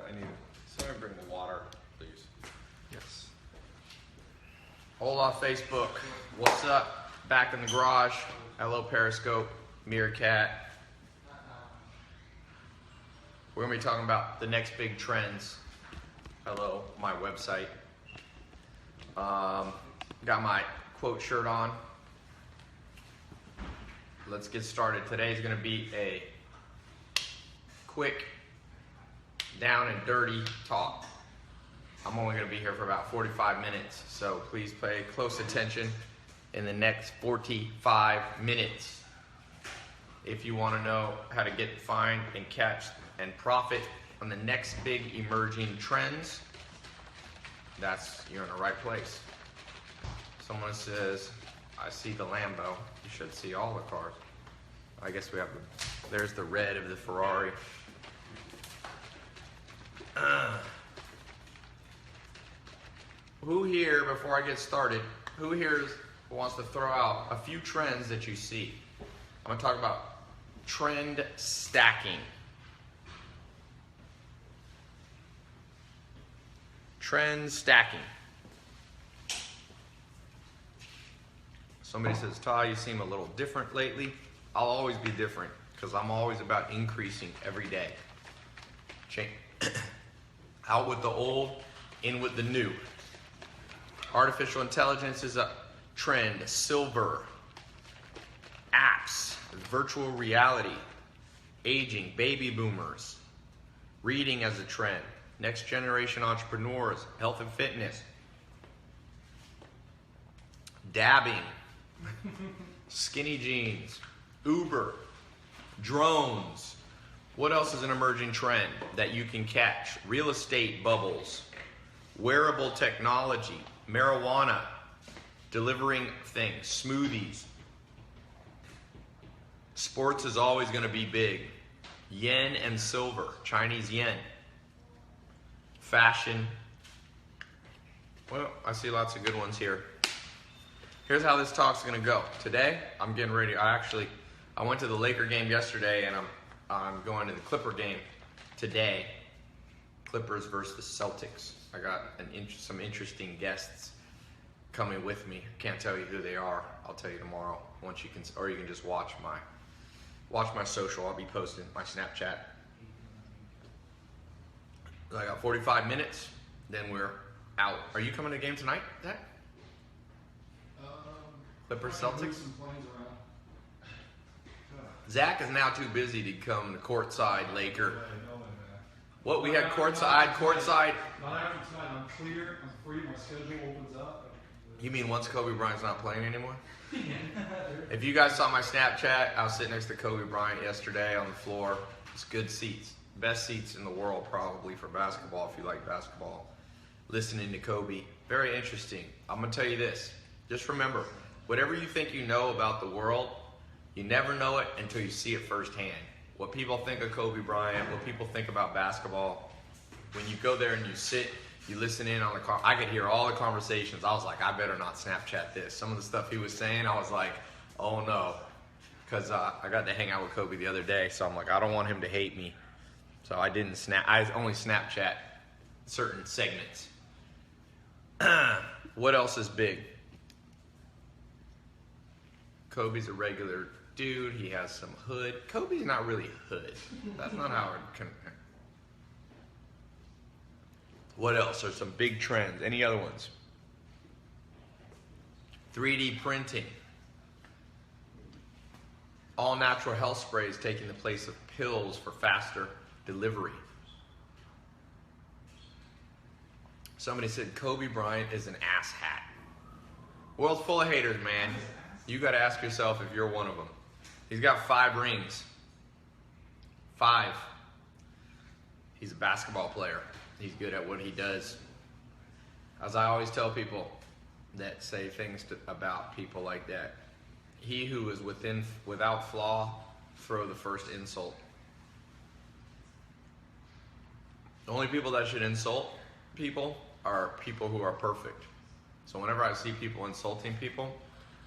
Somebody bring the water, please. Yes. Hola Facebook, what's up? Back in the garage. Hello Periscope, Meerkat. We're gonna be talking about the next big trends. Hello, my website. Got my quote shirt on. Let's get started. Today's gonna be a quick, down and dirty talk. I'm only going to be here for about 45 minutes, so please pay close attention in the next 45 minutes. If you want to know how to get, find, and catch and profit on the next big emerging trends, you're in the right place. Someone says, I see the Lambo. You should see all the cars. I guess we have there's the red of the Ferrari. Who here, before I get started, who here wants to throw out a few trends that you see? I'm going to talk about trend stacking. Trend stacking. Somebody says, Tai, you seem a little different lately. I'll always be different because I'm always about increasing every day. Change. Out with the old, in with the new. Artificial intelligence is a trend. Silver, apps, virtual reality, aging, baby boomers, reading as a trend, next generation entrepreneurs, health and fitness, dabbing, skinny jeans, Uber, drones. What else is an emerging trend that you can catch? Real estate bubbles, wearable technology, marijuana, delivering things, smoothies. Sports is always going to be big. Yen and silver, Chinese yen. Fashion. Well, I see lots of good ones here. Here's how this talk's going to go. Today, I'm getting ready. I went to the Laker game yesterday, and I'm going to the Clipper game today. Clippers versus the Celtics. I got some interesting guests coming with me. Can't tell you who they are. I'll tell you tomorrow. Or you can just watch my social. I'll be posting my Snapchat. I got 45 minutes. Then we're out. Are you coming to the game tonight, Zach? Clippers Celtics. Zach is now too busy to come to courtside Laker. What, we had courtside? Not after tonight. I'm clear. I'm free. My schedule opens up. You mean once Kobe Bryant's not playing anymore? If you guys saw my Snapchat, I was sitting next to Kobe Bryant yesterday on the floor. It's good seats. Best seats in the world probably for basketball if you like basketball. Listening to Kobe. Very interesting. I'm going to tell you this. Just remember, whatever you think you know about the world, you never know it until you see it firsthand. What people think of Kobe Bryant, what people think about basketball. When you go there and you sit, you listen in on I could hear all the conversations. I was like, I better not Snapchat this. Some of the stuff he was saying, I was like, oh no. Because I got to hang out with Kobe the other day, so I'm like, I don't want him to hate me. So I only Snapchat certain segments. What else is big? Kobe's a regular dude. He has some hood. Kobe's not really hood. That's not how it can. What else are some big trends? Any other ones? 3D printing. All natural health sprays taking the place of pills for faster delivery. Somebody said Kobe Bryant is an ass hat. World's full of haters, man. You got to ask yourself if you're one of them. He's got 5 rings. 5. He's a basketball player. He's good at what he does. As I always tell people that say things about people like that, he who is without flaw, throw the first insult. The only people that should insult people are people who are perfect. So whenever I see people insulting people,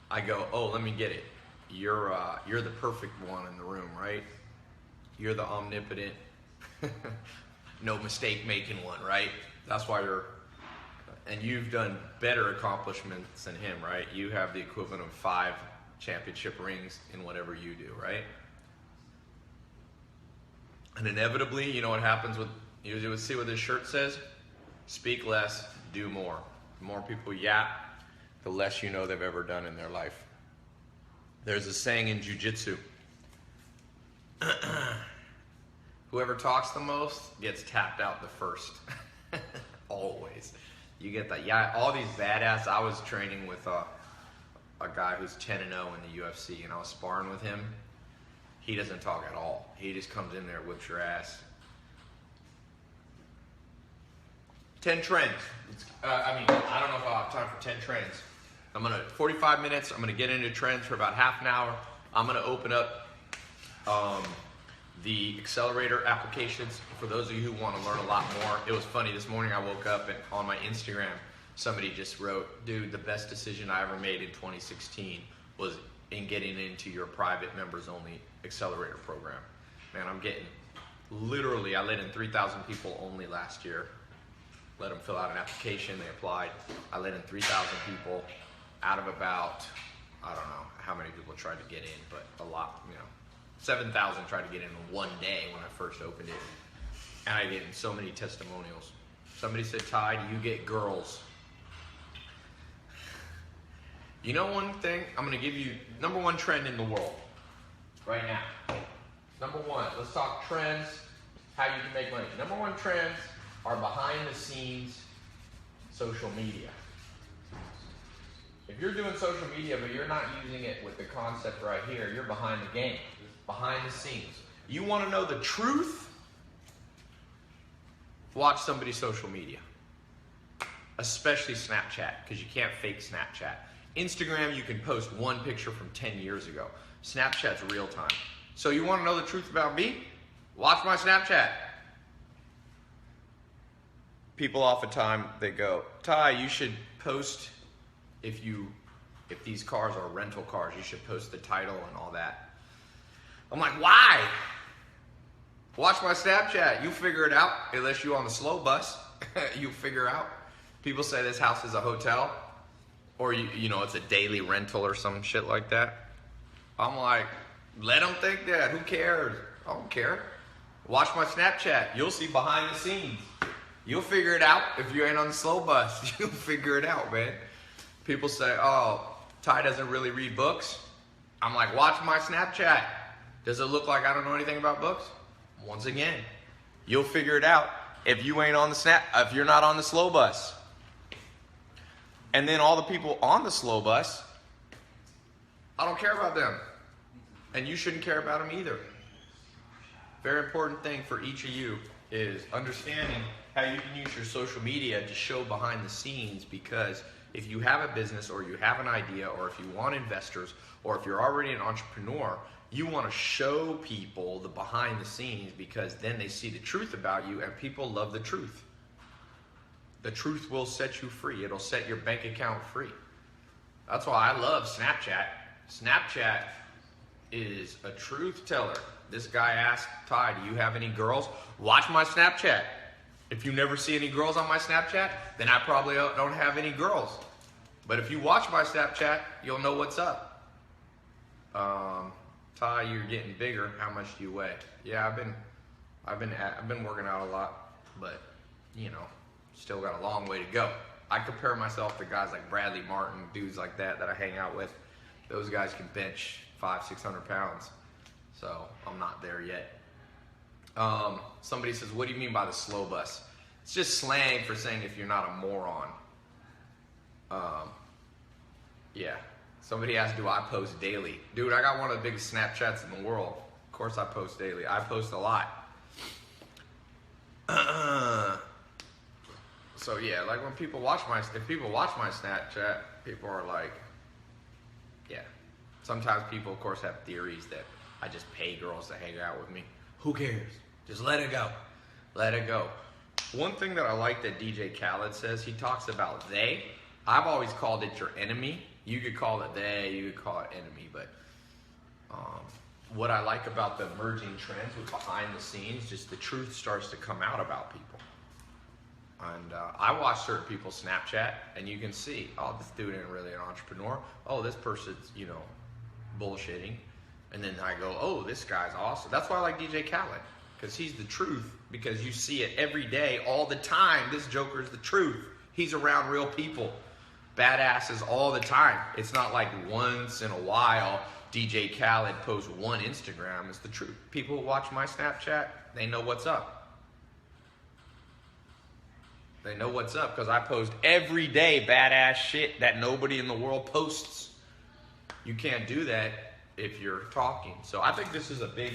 I go, oh, let me get it. You're the perfect one in the room, right? You're the omnipotent no mistake making one, right? That's why and you've done better accomplishments than him, right? You have the equivalent of 5 championship rings in whatever you do, right? And inevitably, you know what happens with, you would see what this shirt says? Speak less, do more. The more people yap, the less you know they've ever done in their life. There's a saying in jiu-jitsu. Whoever talks the most gets tapped out the first. Always. You get that. Yeah, all these badass. I was training with a guy who's 10-0 in the UFC, and I was sparring with him. He doesn't talk at all. He just comes in there, whips your ass. 10 trends. I don't know if I'll have time for 10 trends. 45 minutes. I'm gonna get into trends for about half an hour. I'm gonna open up the accelerator applications for those of you who want to learn a lot more. It was funny, this morning I woke up and on my Instagram, somebody just wrote, dude, the best decision I ever made in 2016 was in getting into your private members only accelerator program. Man, I'm getting, literally, I let in 3,000 people only last year. Let them fill out an application, they applied. I let in 3,000 people out of about, I don't know how many people tried to get in, but a lot, 7,000 tried to get in one day when I first opened it. And I get so many testimonials. Somebody said, Tai, do you get girls? You know one thing? I'm going to give you number 1 trend in the world right now. Number 1, let's talk trends, how you can make money. Number 1 trends are behind the scenes social media. If you're doing social media but you're not using it with the concept right here, you're behind the game. Behind the scenes. You want to know the truth? Watch somebody's social media. Especially Snapchat, because you can't fake Snapchat. Instagram, you can post one picture from 10 years ago. Snapchat's real time. So you want to know the truth about me? Watch my Snapchat. People oftentimes, they go, Tai, you should post, if these cars are rental cars, you should post the title and all that. I'm like, why? Watch my Snapchat. You figure it out, unless you're on the slow bus. You figure out. People say this house is a hotel, or it's a daily rental or some shit like that. I'm like, let them think that. Who cares? I don't care. Watch my Snapchat. You'll see behind the scenes. You'll figure it out if you ain't on the slow bus. You'll figure it out, man. People say, oh, Tai doesn't really read books. I'm like, watch my Snapchat. Does it look like I don't know anything about books? Once again, you'll figure it out if you ain't on if you're not on the slow bus. And then all the people on the slow bus, I don't care about them. And you shouldn't care about them either. Very important thing for each of you is understanding how you can use your social media to show behind the scenes, because if you have a business or you have an idea or if you want investors or if you're already an entrepreneur, you want to show people the behind the scenes, because then they see the truth about you, and people love the truth. The truth will set you free. It'll set your bank account free. That's why I love Snapchat. Snapchat is a truth teller. This guy asked, Tai, do you have any girls? Watch my Snapchat. If you never see any girls on my Snapchat, then I probably don't have any girls. But if you watch my Snapchat, you'll know what's up. Tai, you're getting bigger. How much do you weigh? Yeah, I've been working out a lot, but still got a long way to go. I compare myself to guys like Bradley Martin, dudes like that I hang out with. Those guys can bench 500-600 pounds. So I'm not there yet. Somebody says, what do you mean by the slow bus? It's just slang for saying if you're not a moron. Yeah. Somebody asked, do I post daily? Dude, I got one of the biggest Snapchats in the world. Of course I post daily. I post a lot. So yeah, like when people watch if people watch my Snapchat, people are like, yeah. Sometimes people, of course, have theories that I just pay girls to hang out with me. Who cares? Just let it go. Let it go. One thing that I like that DJ Khaled says, he talks about they. I've always called it your enemy. You could call it they, you could call it enemy, but what I like about the emerging trends with behind the scenes, just the truth starts to come out about people. And I watch certain people's Snapchat, and you can see, oh, this dude ain't really an entrepreneur. Oh, this person's, bullshitting. And then I go, oh, this guy's awesome. That's why I like DJ Khaled, because he's the truth, because you see it every day, all the time. This Joker's the truth. He's around real people, badasses all the time. It's not like once in a while DJ Khaled posts one Instagram. It's the truth. People who watch my Snapchat, they know what's up. They know what's up because I post every day badass shit that nobody in the world posts. You can't do that if you're talking. So I think this is a big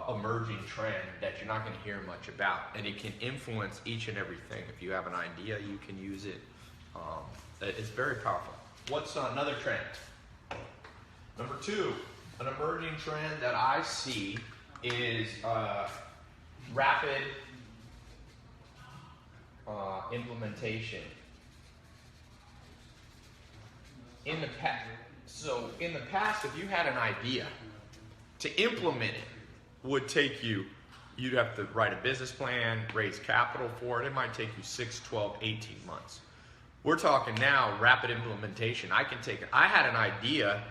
emerging trend that you're not going to hear much about, and it can influence each and everything. If you have an idea, you can use it. It's very powerful. What's another trend? Number 2, an emerging trend that I see is rapid implementation. In the past, if you had an idea, to implement it would take you, you'd have to write a business plan, raise capital for it. It might take you 6, 12, 18 months. We're talking now rapid implementation. I had an idea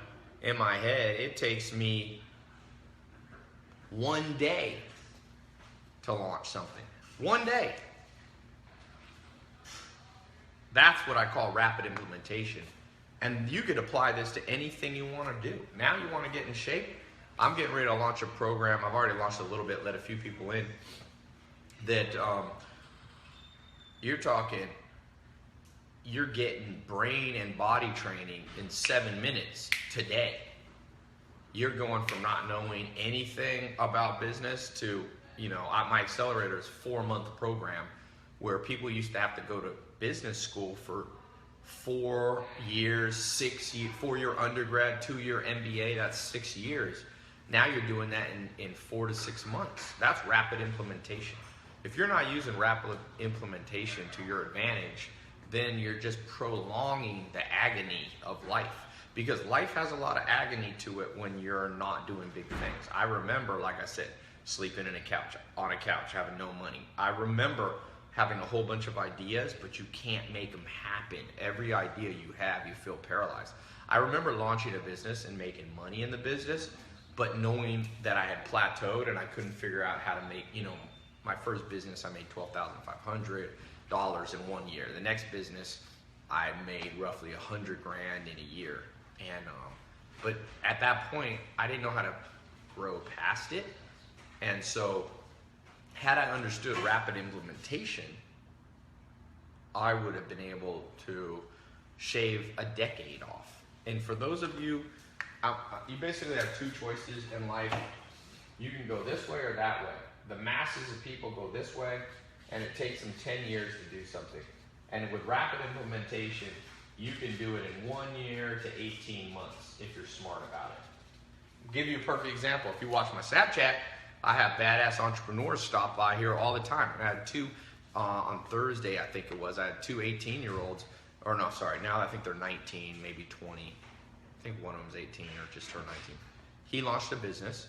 in my head. It takes me 1 day to launch something. 1 day. That's what I call rapid implementation. And you could apply this to anything you want to do. Now you want to get in shape. I'm getting ready to launch a program. I've already launched a little bit, let a few people in. That you're getting brain and body training in 7 minutes today. You're going from not knowing anything about business to, my accelerator is a 4-month program where people used to have to go to business school for 4 years, 6 years, 4-year undergrad, 2-year MBA, that's 6 years. Now you're doing that in 4 to 6 months. That's rapid implementation. If you're not using rapid implementation to your advantage, then you're just prolonging the agony of life. Because life has a lot of agony to it when you're not doing big things. I remember, like I said, sleeping on a couch, having no money. I remember having a whole bunch of ideas, but you can't make them happen. Every idea you have, you feel paralyzed. I remember launching a business and making money in the business, but knowing that I had plateaued and I couldn't figure out how to make, my first business, I made $12,500 in 1 year. The next business, I made roughly $100,000 in a year. And, but at that point, I didn't know how to grow past it. And so, had I understood rapid implementation, I would have been able to shave a decade off. And for those of you, you basically have 2 choices in life. You can go this way or that way. The masses of people go this way, and it takes them 10 years to do something. And with rapid implementation, you can do it in 1 year to 18 months if you're smart about it. I'll give you a perfect example. If you watch my Snapchat, I have badass entrepreneurs stop by here all the time. I had 2 on Thursday, I think it was. I had 2 18-year-olds. Or no, sorry, now I think they're 19, maybe 20. I think one of them's 18 or just turned 19. He launched a business.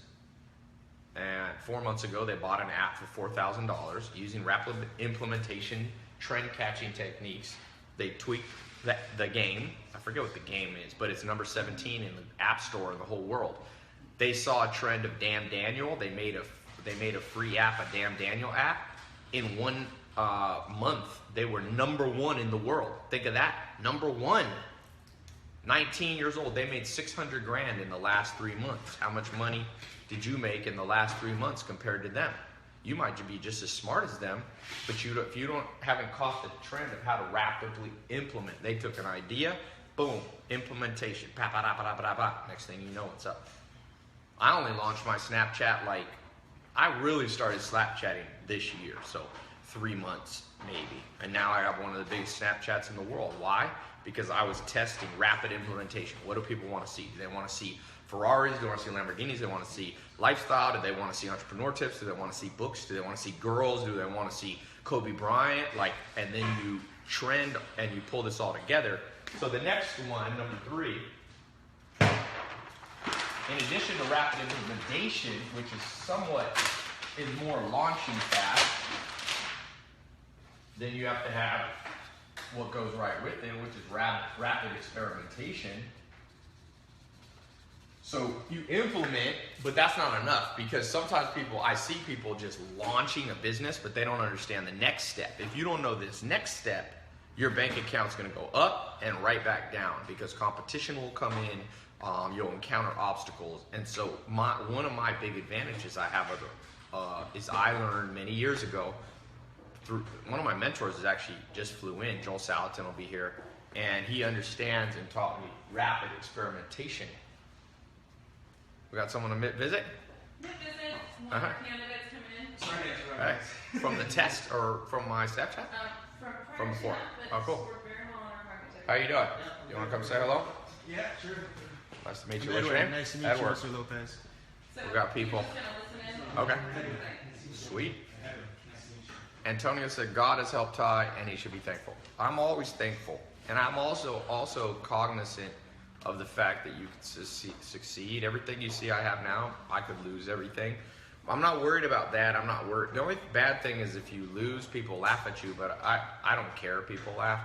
And 4 months ago, they bought an app for $4,000 using rapid implementation, trend-catching techniques. They tweaked the game. I forget what the game is, but it's number 17 in the App Store in the whole world. They saw a trend of Damn Daniel. They made a free app, a Damn Daniel app. In 1 month, they were number 1 in the world. Think of that, number 1. 19 years old, they made $600,000 in the last 3 months. How much money did you make in the last 3 months compared to them? You might be just as smart as them, but if you haven't caught the trend of how to rapidly implement. They took an idea, boom, implementation, next thing you know, it's up. I only launched my Snapchat I really started Snapchatting this year, so 3 months maybe. And now I have one of the biggest Snapchats in the world. Why? Because I was testing rapid implementation. What do people want to see? Do they want to see Ferraris? Do they want to see Lamborghinis? Do they want to see lifestyle? Do they want to see entrepreneur tips? Do they want to see books? Do they want to see girls? Do they want to see Kobe Bryant? And then you trend and you pull this all together. So the next one, number 3, in addition to rapid implementation, which is more launching fast, then you have to have what goes right with it, which is rapid experimentation. So you implement, but that's not enough, because sometimes I see people just launching a business, but they don't understand the next step. If you don't know this next step, your bank account's going to go up and right back down, because competition will come in. You'll encounter obstacles, and so one of my big advantages I have is I learned many years ago through one of my mentors is actually just flew in. Joel Salatin will be here, and he understands and taught me rapid experimentation. We got someone to visit? Visit. One of our candidates come in. Right. From the test or from my Snapchat? From before. Oh, cool. We're very well on our market. How you doing? You want to come say hello? Yeah, sure. Nice to meet you. What's your name? Nice to meet Edward. you, Mr. Lopez. So We got people. We're just gonna listen in. Okay. Sweet. Antonio said God has helped Ty and he should be thankful. I'm always thankful. And I'm also cognizant of the fact that you can succeed. Everything you see I have now, I could lose everything. I'm not worried about that. I'm not worried. The only bad thing is if you lose, people laugh at you, but I don't care if people laugh.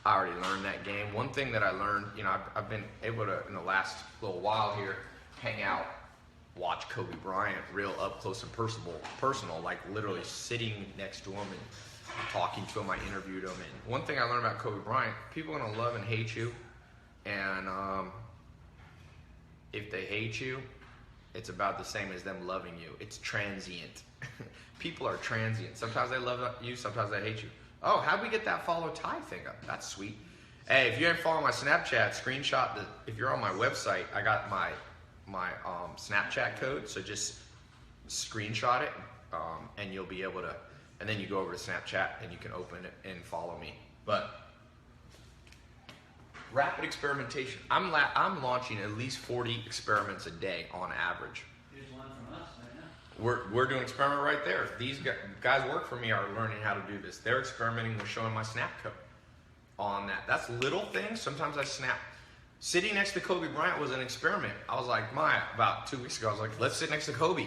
I already learned that game. One thing that I learned, I've been able to, in the last little while here, hang out, watch Kobe Bryant real up close and personal, like literally sitting next to him and talking to him. I interviewed him. And one thing I learned about Kobe Bryant, people are going to love and hate you. And if they hate you, it's about the same as them loving you. It's transient. People are transient. Sometimes they love you, sometimes they hate you. Oh, how'd we get that follow Ty thing up? That's sweet. Hey, if you ain't following my Snapchat, screenshot if you're on my website, I got my Snapchat code, so just screenshot it, and you'll be able to, and then you go over to Snapchat and you can open it and follow me. But rapid experimentation. I'm launching at least 40 experiments a day on average. Here's one from us right now. We're doing an experiment right there. These guys work for me are learning how to do this. They're experimenting with showing my snap code on that. That's little things. Sometimes I snap. Sitting next to Kobe Bryant was an experiment. I was like, about 2 weeks ago, I was like, let's sit next to Kobe.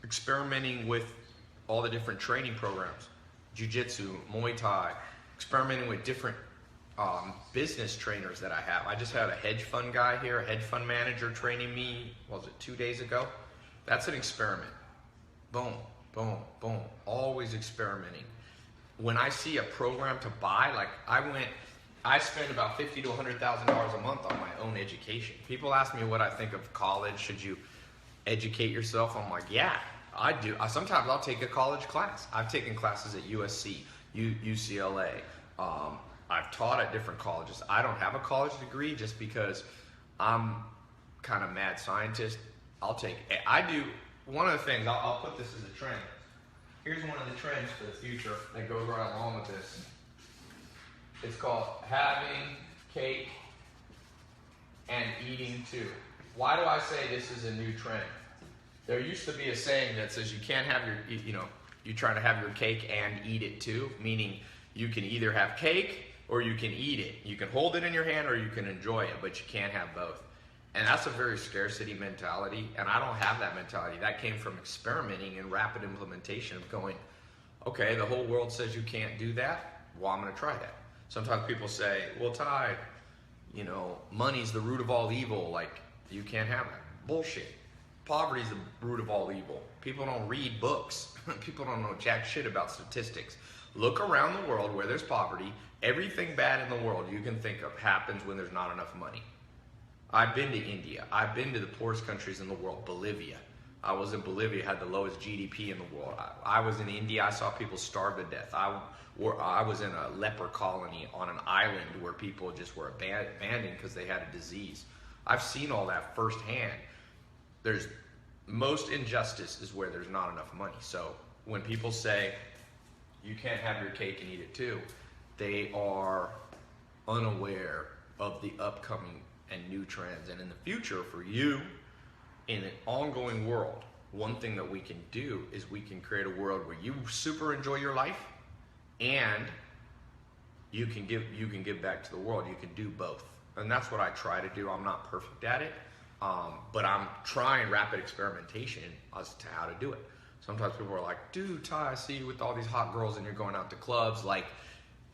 Experimenting with all the different training programs. Jiu-Jitsu, Muay Thai, experimenting with different business trainers that I have. I just had a hedge fund guy here, a hedge fund manager training me, 2 days ago? That's an experiment. Boom, boom, boom. Always experimenting. When I see a program to buy, like I spend about $50,000 to $100,000 a month on my own education. People ask me what I think of college. Should you educate yourself? I'm like, yeah. I do. Sometimes I'll take a college class. I've taken classes at USC, UCLA. I've taught at different colleges. I don't have a college degree just because I'm kind of mad scientist. I do. One of the things, I'll put this as a trend. Here's one of the trends for the future that goes right along with this. It's called having cake and eating too. Why do I say this is a new trend? There used to be a saying that says you can't have you try to have your cake and eat it too, meaning you can either have cake or you can eat it. You can hold it in your hand or you can enjoy it, but you can't have both. And that's a very scarcity mentality, and I don't have that mentality. That came from experimenting and rapid implementation of going, okay, the whole world says you can't do that, well, I'm going to try that. Sometimes people say, well, Ty, money's the root of all evil, like, you can't have it. Bullshit. Poverty's the root of all evil. People don't read books. People don't know jack shit about statistics. Look around the world where there's poverty. Everything bad in the world you can think of happens when there's not enough money. I've been to India. I've been to the poorest countries in the world, Bolivia. I was in Bolivia, had the lowest GDP in the world. I was in India. I saw people starve to death. I was in a leper colony on an island where people just were abandoned because they had a disease. I've seen all that firsthand. There's most injustice is where there's not enough money. So when people say you can't have your cake and eat it too, they are unaware of the upcoming and new trends. And in the future, for you, in an ongoing world, one thing that we can do is we can create a world where you super enjoy your life and you can give back to the world. You can do both. And that's what I try to do. I'm not perfect at it, but I'm trying rapid experimentation as to how to do it. Sometimes people are like, dude, Ty, I see you with all these hot girls and you're going out to clubs. Like,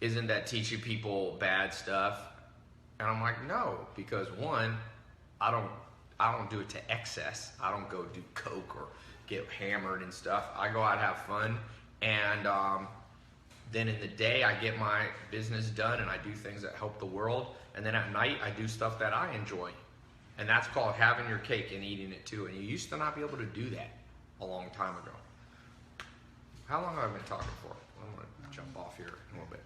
isn't that teaching people bad stuff? And I'm like, no, because one, I don't do it to excess. I don't go do coke or get hammered and stuff. I go out and have fun, and then in the day I get my business done and I do things that help the world, and then at night I do stuff that I enjoy. And that's called having your cake and eating it too. And you used to not be able to do that a long time ago. How long have I been talking for? I'm going to jump off here in a little bit.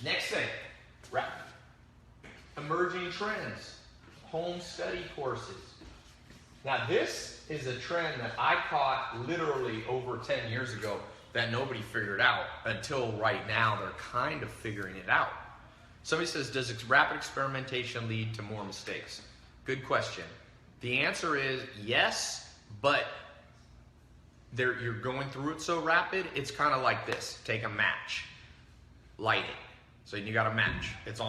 Next thing, emerging trends, home study courses. Now this is a trend that I caught literally over 10 years ago that nobody figured out until right now. They're kind of figuring it out. Somebody says, does rapid experimentation lead to more mistakes? Good question. The answer is yes, but you're going through it so rapid, it's kind of like this. Take a match, light it. So you got a match, it's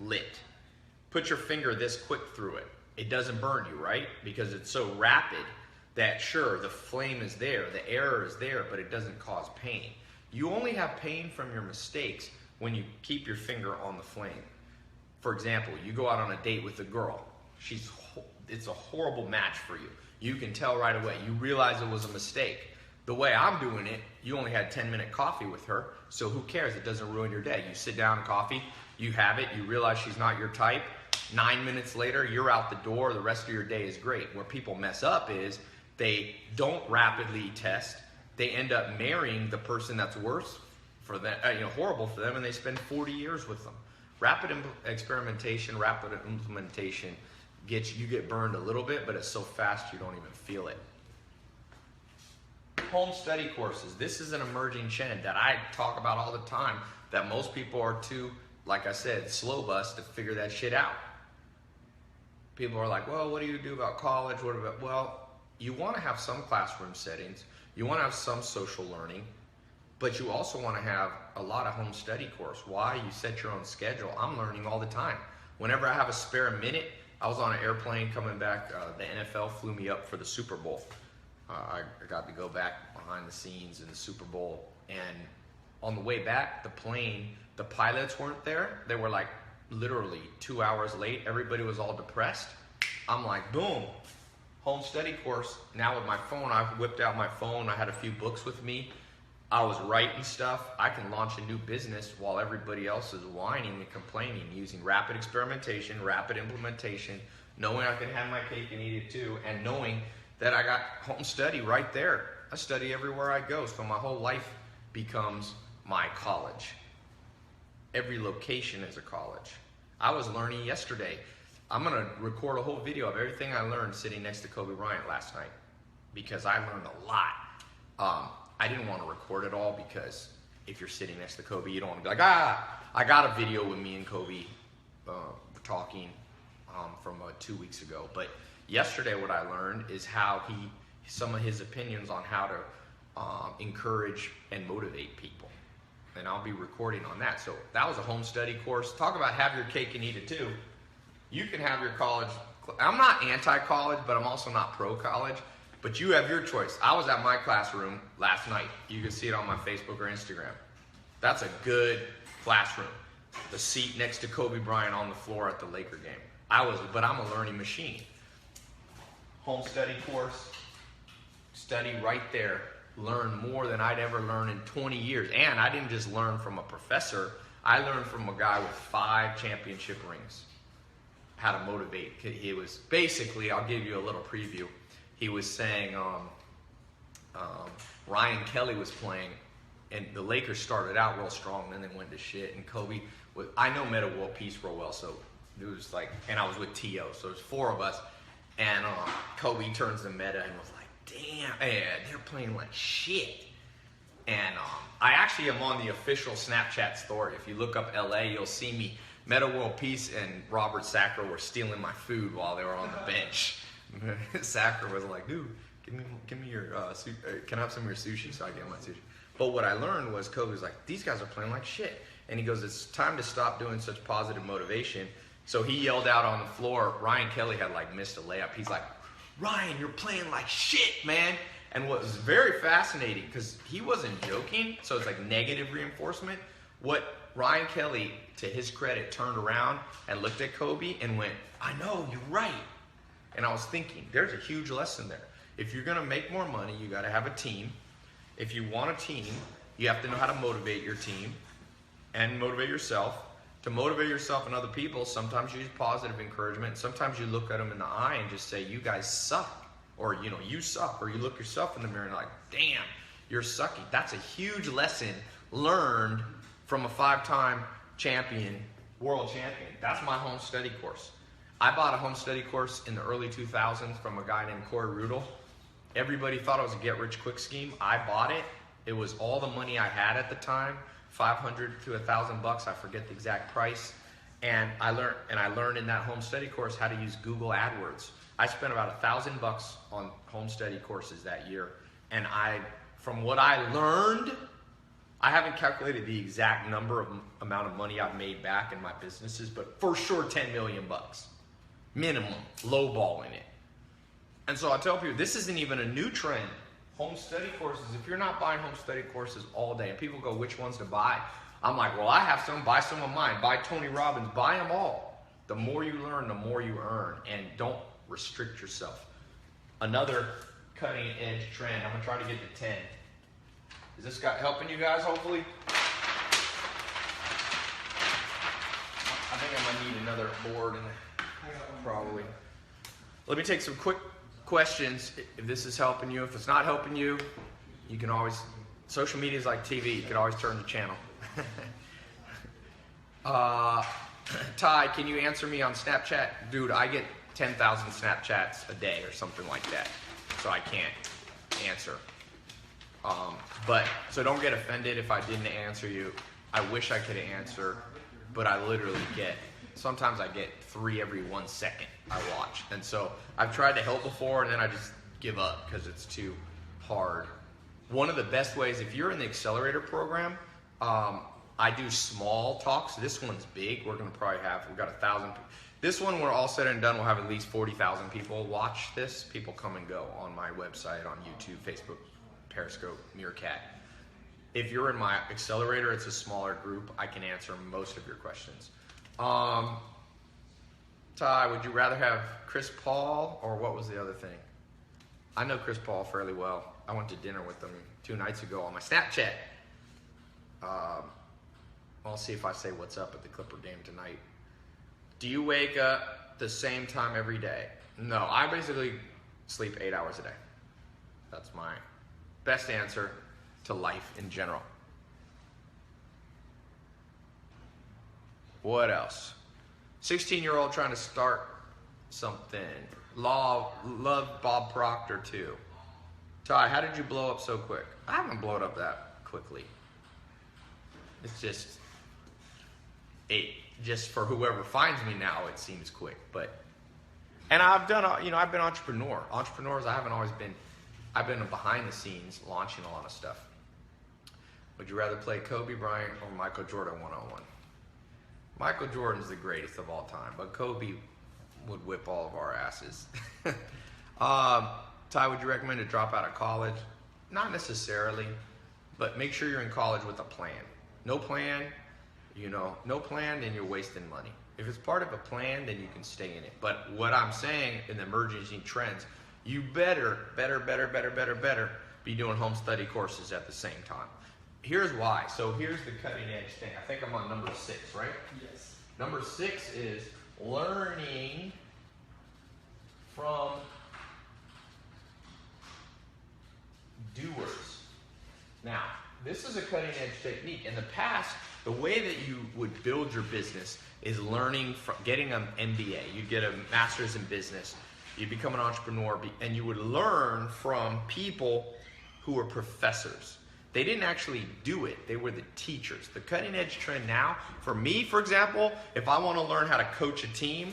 lit. Put your finger this quick through it. It doesn't burn you, right? Because it's so rapid that sure, the flame is there, the air is there, but it doesn't cause pain. You only have pain from your mistakes when you keep your finger on the flame. For example, you go out on a date with a girl. It's a horrible match for you. You can tell right away. You realize it was a mistake. The way I'm doing it, you only had 10-minute coffee with her, so who cares? It doesn't ruin your day. You sit down, coffee, you have it, you realize she's not your type. 9 minutes later, you're out the door. The rest of your day is great. Where people mess up is they don't rapidly test. They end up marrying the person that's worse for them, horrible for them, and they spend 40 years with them. Rapid experimentation, rapid implementation you get burned a little bit, but it's so fast you don't even feel it. Home study courses. This is an emerging trend that I talk about all the time that most people are too, like I said, slow bus to figure that shit out. People are like, well, what do you do about college? Well, you want to have some classroom settings. You want to have some social learning, but you also want to have a lot of home study course. Why? You set your own schedule. I'm learning all the time. Whenever I have a spare minute, I was on an airplane coming back. The NFL flew me up for the Super Bowl. I got to go back behind the scenes in the Super Bowl. And on the way back, the pilots weren't there. They were like literally 2 hours late. Everybody was all depressed. I'm like, boom, home study course. Now with my phone, I whipped out my phone. I had a few books with me. I was writing stuff. I can launch a new business while everybody else is whining and complaining, using rapid experimentation, rapid implementation, knowing I can have my cake and eat it too, and knowing that I got home study right there. I study everywhere I go, so my whole life becomes my college. Every location is a college. I was learning yesterday. I'm going to record a whole video of everything I learned sitting next to Kobe Bryant last night because I learned a lot. I didn't want to record it all because if you're sitting next to Kobe, you don't want to be like, I got a video with me and Kobe talking from 2 weeks ago. But yesterday what I learned is how some of his opinions on how to encourage and motivate people. And I'll be recording on that. So that was a home study course. Talk about have your cake and eat it too. You can have your college. I'm not anti-college, but I'm also not pro-college. But you have your choice. I was at my classroom last night. You can see it on my Facebook or Instagram. That's a good classroom. The seat next to Kobe Bryant on the floor at the Laker game. But I'm a learning machine. Home study course. Study right there. Learn more than I'd ever learned in 20 years. And I didn't just learn from a professor. I learned from a guy with 5 championship rings. How to motivate. He was basically, I'll give you a little preview. He was saying Ryan Kelly was playing, and the Lakers started out real strong, and then they went to shit. And Kobe, I know Meta World Peace real well, so it was like, and I was with T.O., so there's 4 of us. And Kobe turns to Meta and was like, damn, man, they're playing like shit. And I actually am on the official Snapchat story. If you look up LA, you'll see me. Meta World Peace and Robert Sacre were stealing my food while they were on the bench. Sacre was like, dude, give me your, can I have some of your sushi so I get my sushi? But what I learned was Kobe was like, these guys are playing like shit. And he goes, it's time to stop doing such positive motivation. So he yelled out on the floor. Ryan Kelly had like missed a layup. He's like, Ryan, you're playing like shit, man. And what was very fascinating, because he wasn't joking, so it's like negative reinforcement. What Ryan Kelly, to his credit, turned around and looked at Kobe and went, I know, you're right. And I was thinking, there's a huge lesson there. If you're going to make more money, you got to have a team. If you want a team, you have to know how to motivate your team and motivate yourself. To motivate yourself and other people, sometimes you use positive encouragement. Sometimes you look at them in the eye and just say, you guys suck. Or, you know, you suck. Or you look yourself in the mirror and you're like, damn, you're sucky. That's a huge lesson learned from a 5-time champion, world champion. That's my home study course. I bought a home study course in the early 2000s from a guy named Corey Rudel. Everybody thought it was a get-rich-quick scheme. I bought it. It was all the money I had at the time. $500 to $1,000, I forget the exact price. And I learned in that home study course how to use Google AdWords. I spent about $1,000 on home study courses that year. And from what I learned, I haven't calculated the exact amount of money I've made back in my businesses, but for sure $10 million minimum, lowballing it. And so I tell people, this isn't even a new trend. Home study courses, if you're not buying home study courses all day, and people go, which ones to buy? I'm like, well, I have some, buy some of mine. Buy Tony Robbins, buy them all. The more you learn, the more you earn, and don't restrict yourself. Another cutting edge trend, I'm gonna try to get to 10. Is this guy helping you guys, hopefully? I think I might need another board, probably. Let me take some quick questions. If this is helping you, if it's not helping you, you can always, social media is like TV, you can always turn the channel. Ty, can you answer me on Snapchat? Dude, I get 10,000 Snapchats a day or something like that, so I can't answer. So don't get offended if I didn't answer you. I wish I could answer, but I literally sometimes I get 3 every 1 second I watch. And so I've tried to help before, and then I just give up because it's too hard. One of the best ways, if you're in the accelerator program, I do small talks. This one's big. We've got 1,000. This one, we're all said and done, we'll have at least 40,000 people watch this. People come and go on my website, on YouTube, Facebook, Periscope, Meerkat. If you're in my accelerator, it's a smaller group. I can answer most of your questions. Ty, would you rather have Chris Paul, or what was the other thing? I know Chris Paul fairly well. I went to dinner with him 2 nights ago on my Snapchat. I'll see if I say what's up at the Clipper game tonight. Do you wake up the same time every day? No, I basically sleep 8 hours a day. That's my best answer to life in general. What else? 16-year-old trying to start something. Love Bob Proctor too. Ty, how did you blow up so quick? I haven't blown up that quickly. It's just for whoever finds me now, it seems quick. And I've been entrepreneur. Entrepreneurs, I've been behind the scenes launching a lot of stuff. Would you rather play Kobe Bryant or Michael Jordan one-on-one? Michael Jordan's the greatest of all time, but Kobe would whip all of our asses. Ty, would you recommend to drop out of college? Not necessarily, but make sure you're in college with a plan. No plan, then you're wasting money. If it's part of a plan, then you can stay in it. But what I'm saying in the emerging trends, you better be doing home study courses at the same time. Here's why. So here's the cutting edge thing. I think I'm on number 6, right? Yes. Number 6 is learning from doers. Now, this is a cutting edge technique. In the past, the way that you would build your business is learning from getting an MBA. You'd get a master's in business. You'd become an entrepreneur, and you would learn from people who were professors. They didn't actually do it. They were the teachers. The cutting edge trend now, for me, for example, if I want to learn how to coach a team,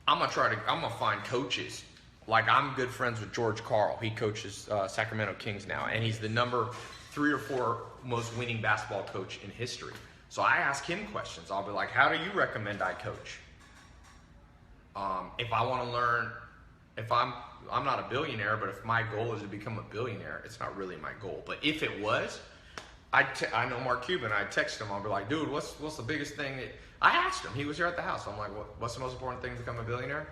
I'm gonna find coaches. Like, I'm good friends with George Karl. He coaches Sacramento Kings now, and he's the number 3 or 4 most winning basketball coach in history. So I ask him questions. I'll be like, how do you recommend I coach? If I want to learn, if I'm not a billionaire, but if my goal is to become a billionaire, it's not really my goal. But if it was, I know Mark Cuban. I text him. I'll be like, dude, what's the biggest thing? I asked him. He was here at the house. I'm like, what's the most important thing to become a billionaire?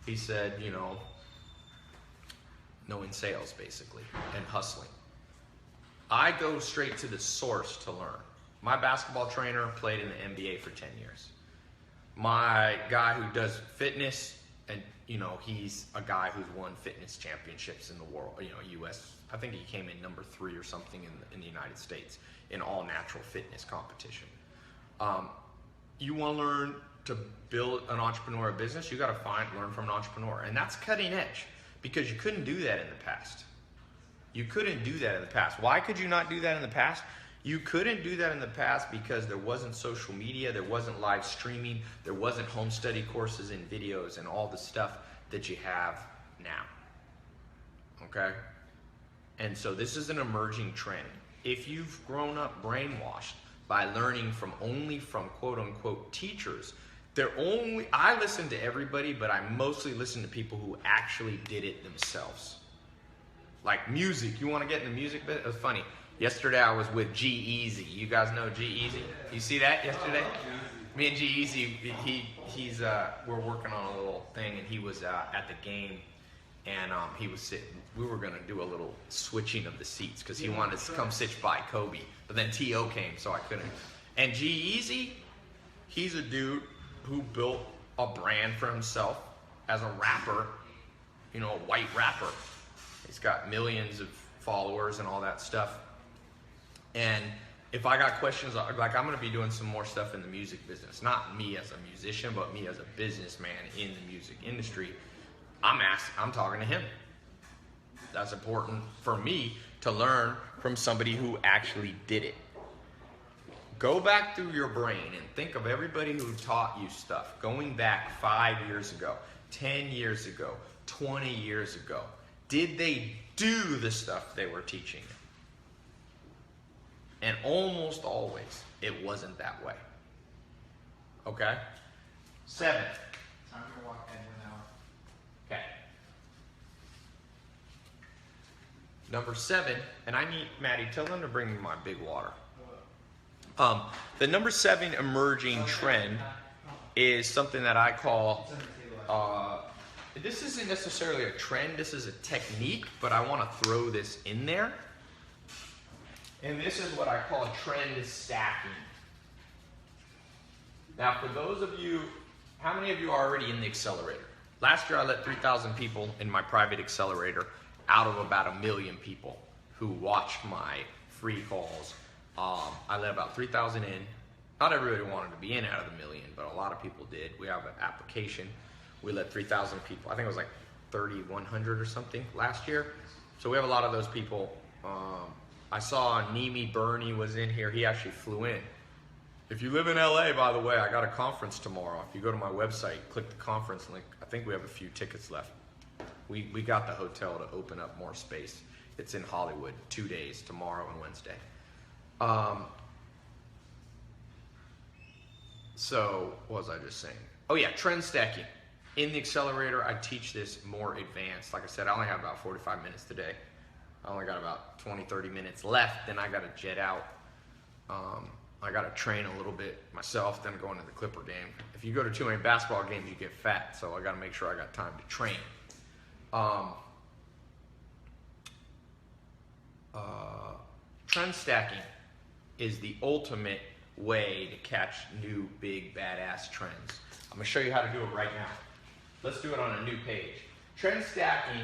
He said, knowing sales, basically, and hustling. I go straight to the source to learn. My basketball trainer played in the NBA for 10 years. My guy who does fitness, and he's a guy who's won fitness championships in the world, US. I think he came in number 3 or something in the United States in all natural fitness competition. You want to learn to build an entrepreneurial business, you got to learn from an entrepreneur. And that's cutting edge, because you couldn't do that in the past. You couldn't do that in the past. Why could you not do that in the past? You couldn't do that in the past because there wasn't social media, there wasn't live streaming, there wasn't home study courses and videos and all the stuff that you have now. Okay? And so this is an emerging trend. If you've grown up brainwashed by learning from quote unquote teachers, I listen to everybody, but I mostly listen to people who actually did it themselves. Like music, you want to get in the music bit? It was funny. Yesterday I was with G-Eazy. You guys know G-Eazy? You see that yesterday? Me and G-Eazy, we're working on a little thing, and he was at the game, and he was sitting. We were gonna do a little switching of the seats because he wanted to come sit by Kobe, but then T.O. came, so I couldn't. And G-Eazy, he's a dude who built a brand for himself as a rapper, a white rapper. He's got millions of followers and all that stuff. And if I got questions, like I'm going to be doing some more stuff in the music business. Not me as a musician, but me as a businessman in the music industry. I'm talking to him. That's important for me to learn from somebody who actually did it. Go back through your brain and think of everybody who taught you stuff. Going back 5 years ago, 10 years ago, 20 years ago. Did they do the stuff they were teaching you? And almost always, it wasn't that way. Okay? 7. Time to walk Edwin out. Okay. Number 7, and I need Maddie, tell them to bring me my big water. The number 7 emerging trend is something that I call, this isn't necessarily a trend, this is a technique, but I want to throw this in there. And this is what I call trend stacking. Now, for those of you, how many of you are already in the accelerator? Last year, I let 3,000 people in my private accelerator out of about 1 million people who watched my free calls. I let about 3,000 in. Not everybody wanted to be in out of the million, but a lot of people did. We have an application. We let 3,000 people. I think it was like 3,100 or something last year. So we have a lot of those people. I saw Nimi Bernie was in here. He actually flew in. If you live in LA, by the way, I got a conference tomorrow. If you go to my website, click the conference link. I think we have a few tickets left. We got the hotel to open up more space. It's in Hollywood, 2 days, tomorrow and Wednesday. So, what was I just saying? Oh yeah, trend stacking. In the accelerator, I teach this more advanced. Like I said, I only have about 45 minutes today. I only got about 20, 30 minutes left, then I got to jet out. I got to train a little bit myself, then go into the Clipper game. If you go to too many basketball games, you get fat, so I got to make sure I got time to train. Trend stacking is the ultimate way to catch new, big, badass trends. I'm going to show you how to do it right now. Let's do it on a new page. Trend stacking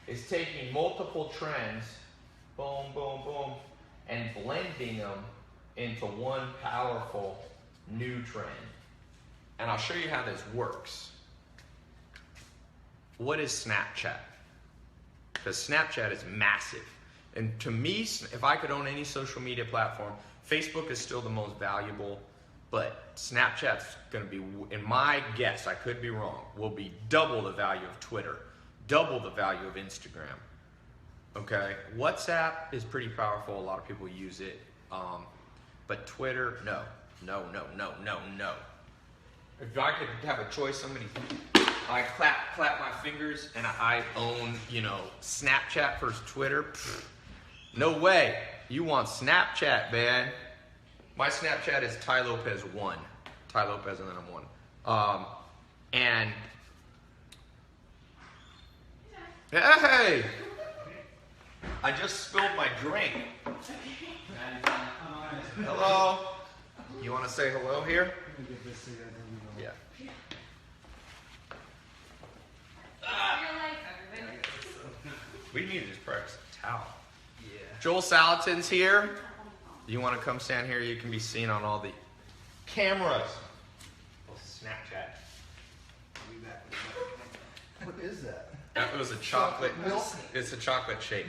is taking multiple trends, boom, boom, boom, and blending them into one powerful new trend. And I'll show you how this works. What is Snapchat? Because Snapchat is massive. And to me, if I could own any social media platform, Facebook is still the most valuable, but Snapchat's going to be, in my guess, I could be wrong, will be double the value of Twitter, double the value of Instagram. Okay, WhatsApp is pretty powerful. A lot of people use it, but Twitter, no. No. If I could have a choice, I clap my fingers and I own, Snapchat versus Twitter. Pfft, no way. You want Snapchat, man. My Snapchat is Tai Lopez 1. Tai Lopez and then I'm 1. And hey! I just spilled my drink. Hello. You want to say hello here? Yeah. We need to just practice a towel. Yeah. Joel Salatin's here. You want to come stand here? You can be seen on all the cameras. Snapchat. What is that? That was a chocolate. It's a chocolate shake.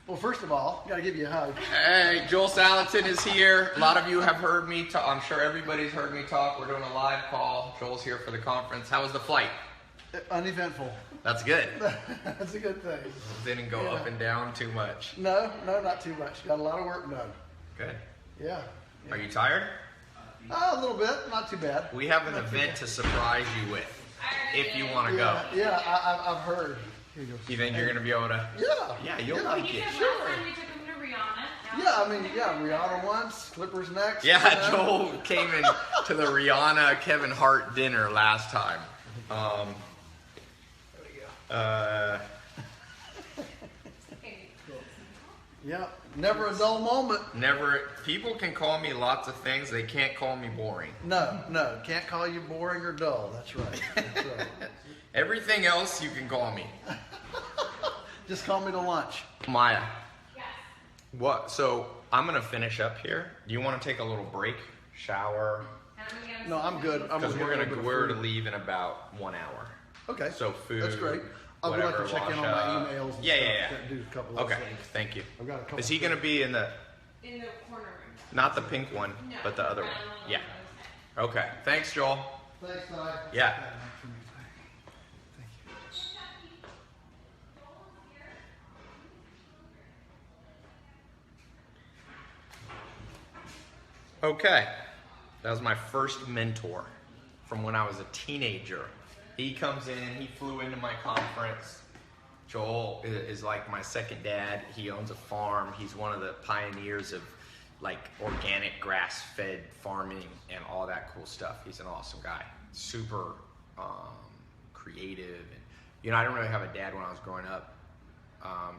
Well, first of all, got to give you a hug. Hey, Joel Salatin is here. A lot of you have heard me talk. I'm sure everybody's heard me talk. We're doing a live call. Joel's here for the conference. How was the flight? Uneventful. That's good. That's a good thing. Didn't go up and down too much. No, not too much. Got a lot of work done. Good. Yeah. Are you tired? A little bit. Not too bad. We have an event to surprise you with. If you want to go. Yeah, I've heard. Here you go. You think you're going to be able to? Yeah, you'll like it. Last time we took him to Rihanna. Rihanna once, Clippers next. Yeah, Joel came in to the Rihanna Kevin Hart dinner last time. Yeah, never a dull moment. Never. People can call me lots of things. They can't call me boring. No, can't call you boring or dull. That's right. Everything else you can call me. Just call me to lunch. Maya. Yes. What? So I'm gonna finish up here. Do you want to take a little break, shower? No, I'm good. Because we're to leave in about 1 hour. Okay. So food. That's great. I would like to check in on my emails. And Yeah. stuff. Do a couple of Okay. things. Thank you. I've got a couple. Is he gonna be in the? In the corner room. Not the pink one, No, but the other one. brown Yeah. one. Okay. Thanks, Joel. Thanks, Ty. Yeah. Thank you. Okay. That was my first mentor from when I was a teenager. He comes in, he flew into my conference. Joel is like my second dad. He owns a farm. He's one of the pioneers of like organic grass-fed farming and all that cool stuff. He's an awesome guy. Super creative. And, I didn't really have a dad when I was growing up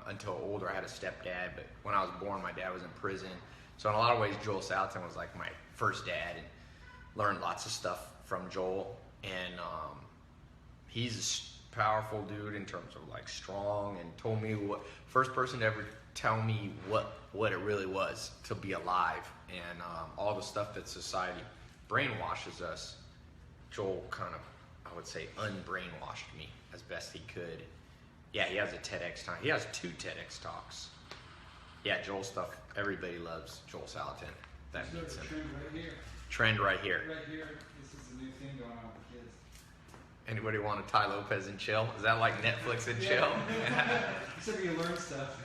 until older. I had a stepdad, but when I was born, my dad was in prison. So in a lot of ways, Joel Salatin was like my first dad, and learned lots of stuff from Joel. And he's a powerful dude in terms of like strong, and told me first person to ever tell me what it really was to be alive, and all the stuff that society brainwashes us. Joel kind of, I would say, unbrainwashed me as best he could. Yeah, he has a TEDx talk. He has 2 TEDx talks. Yeah, Joel stuff. Everybody loves Joel Salatin. That means him. Trend right here. Trend right here. Right here. This is the new thing going on with kids. Anybody want to Tai Lopez and chill? Is that like Netflix and chill? Except you learn stuff.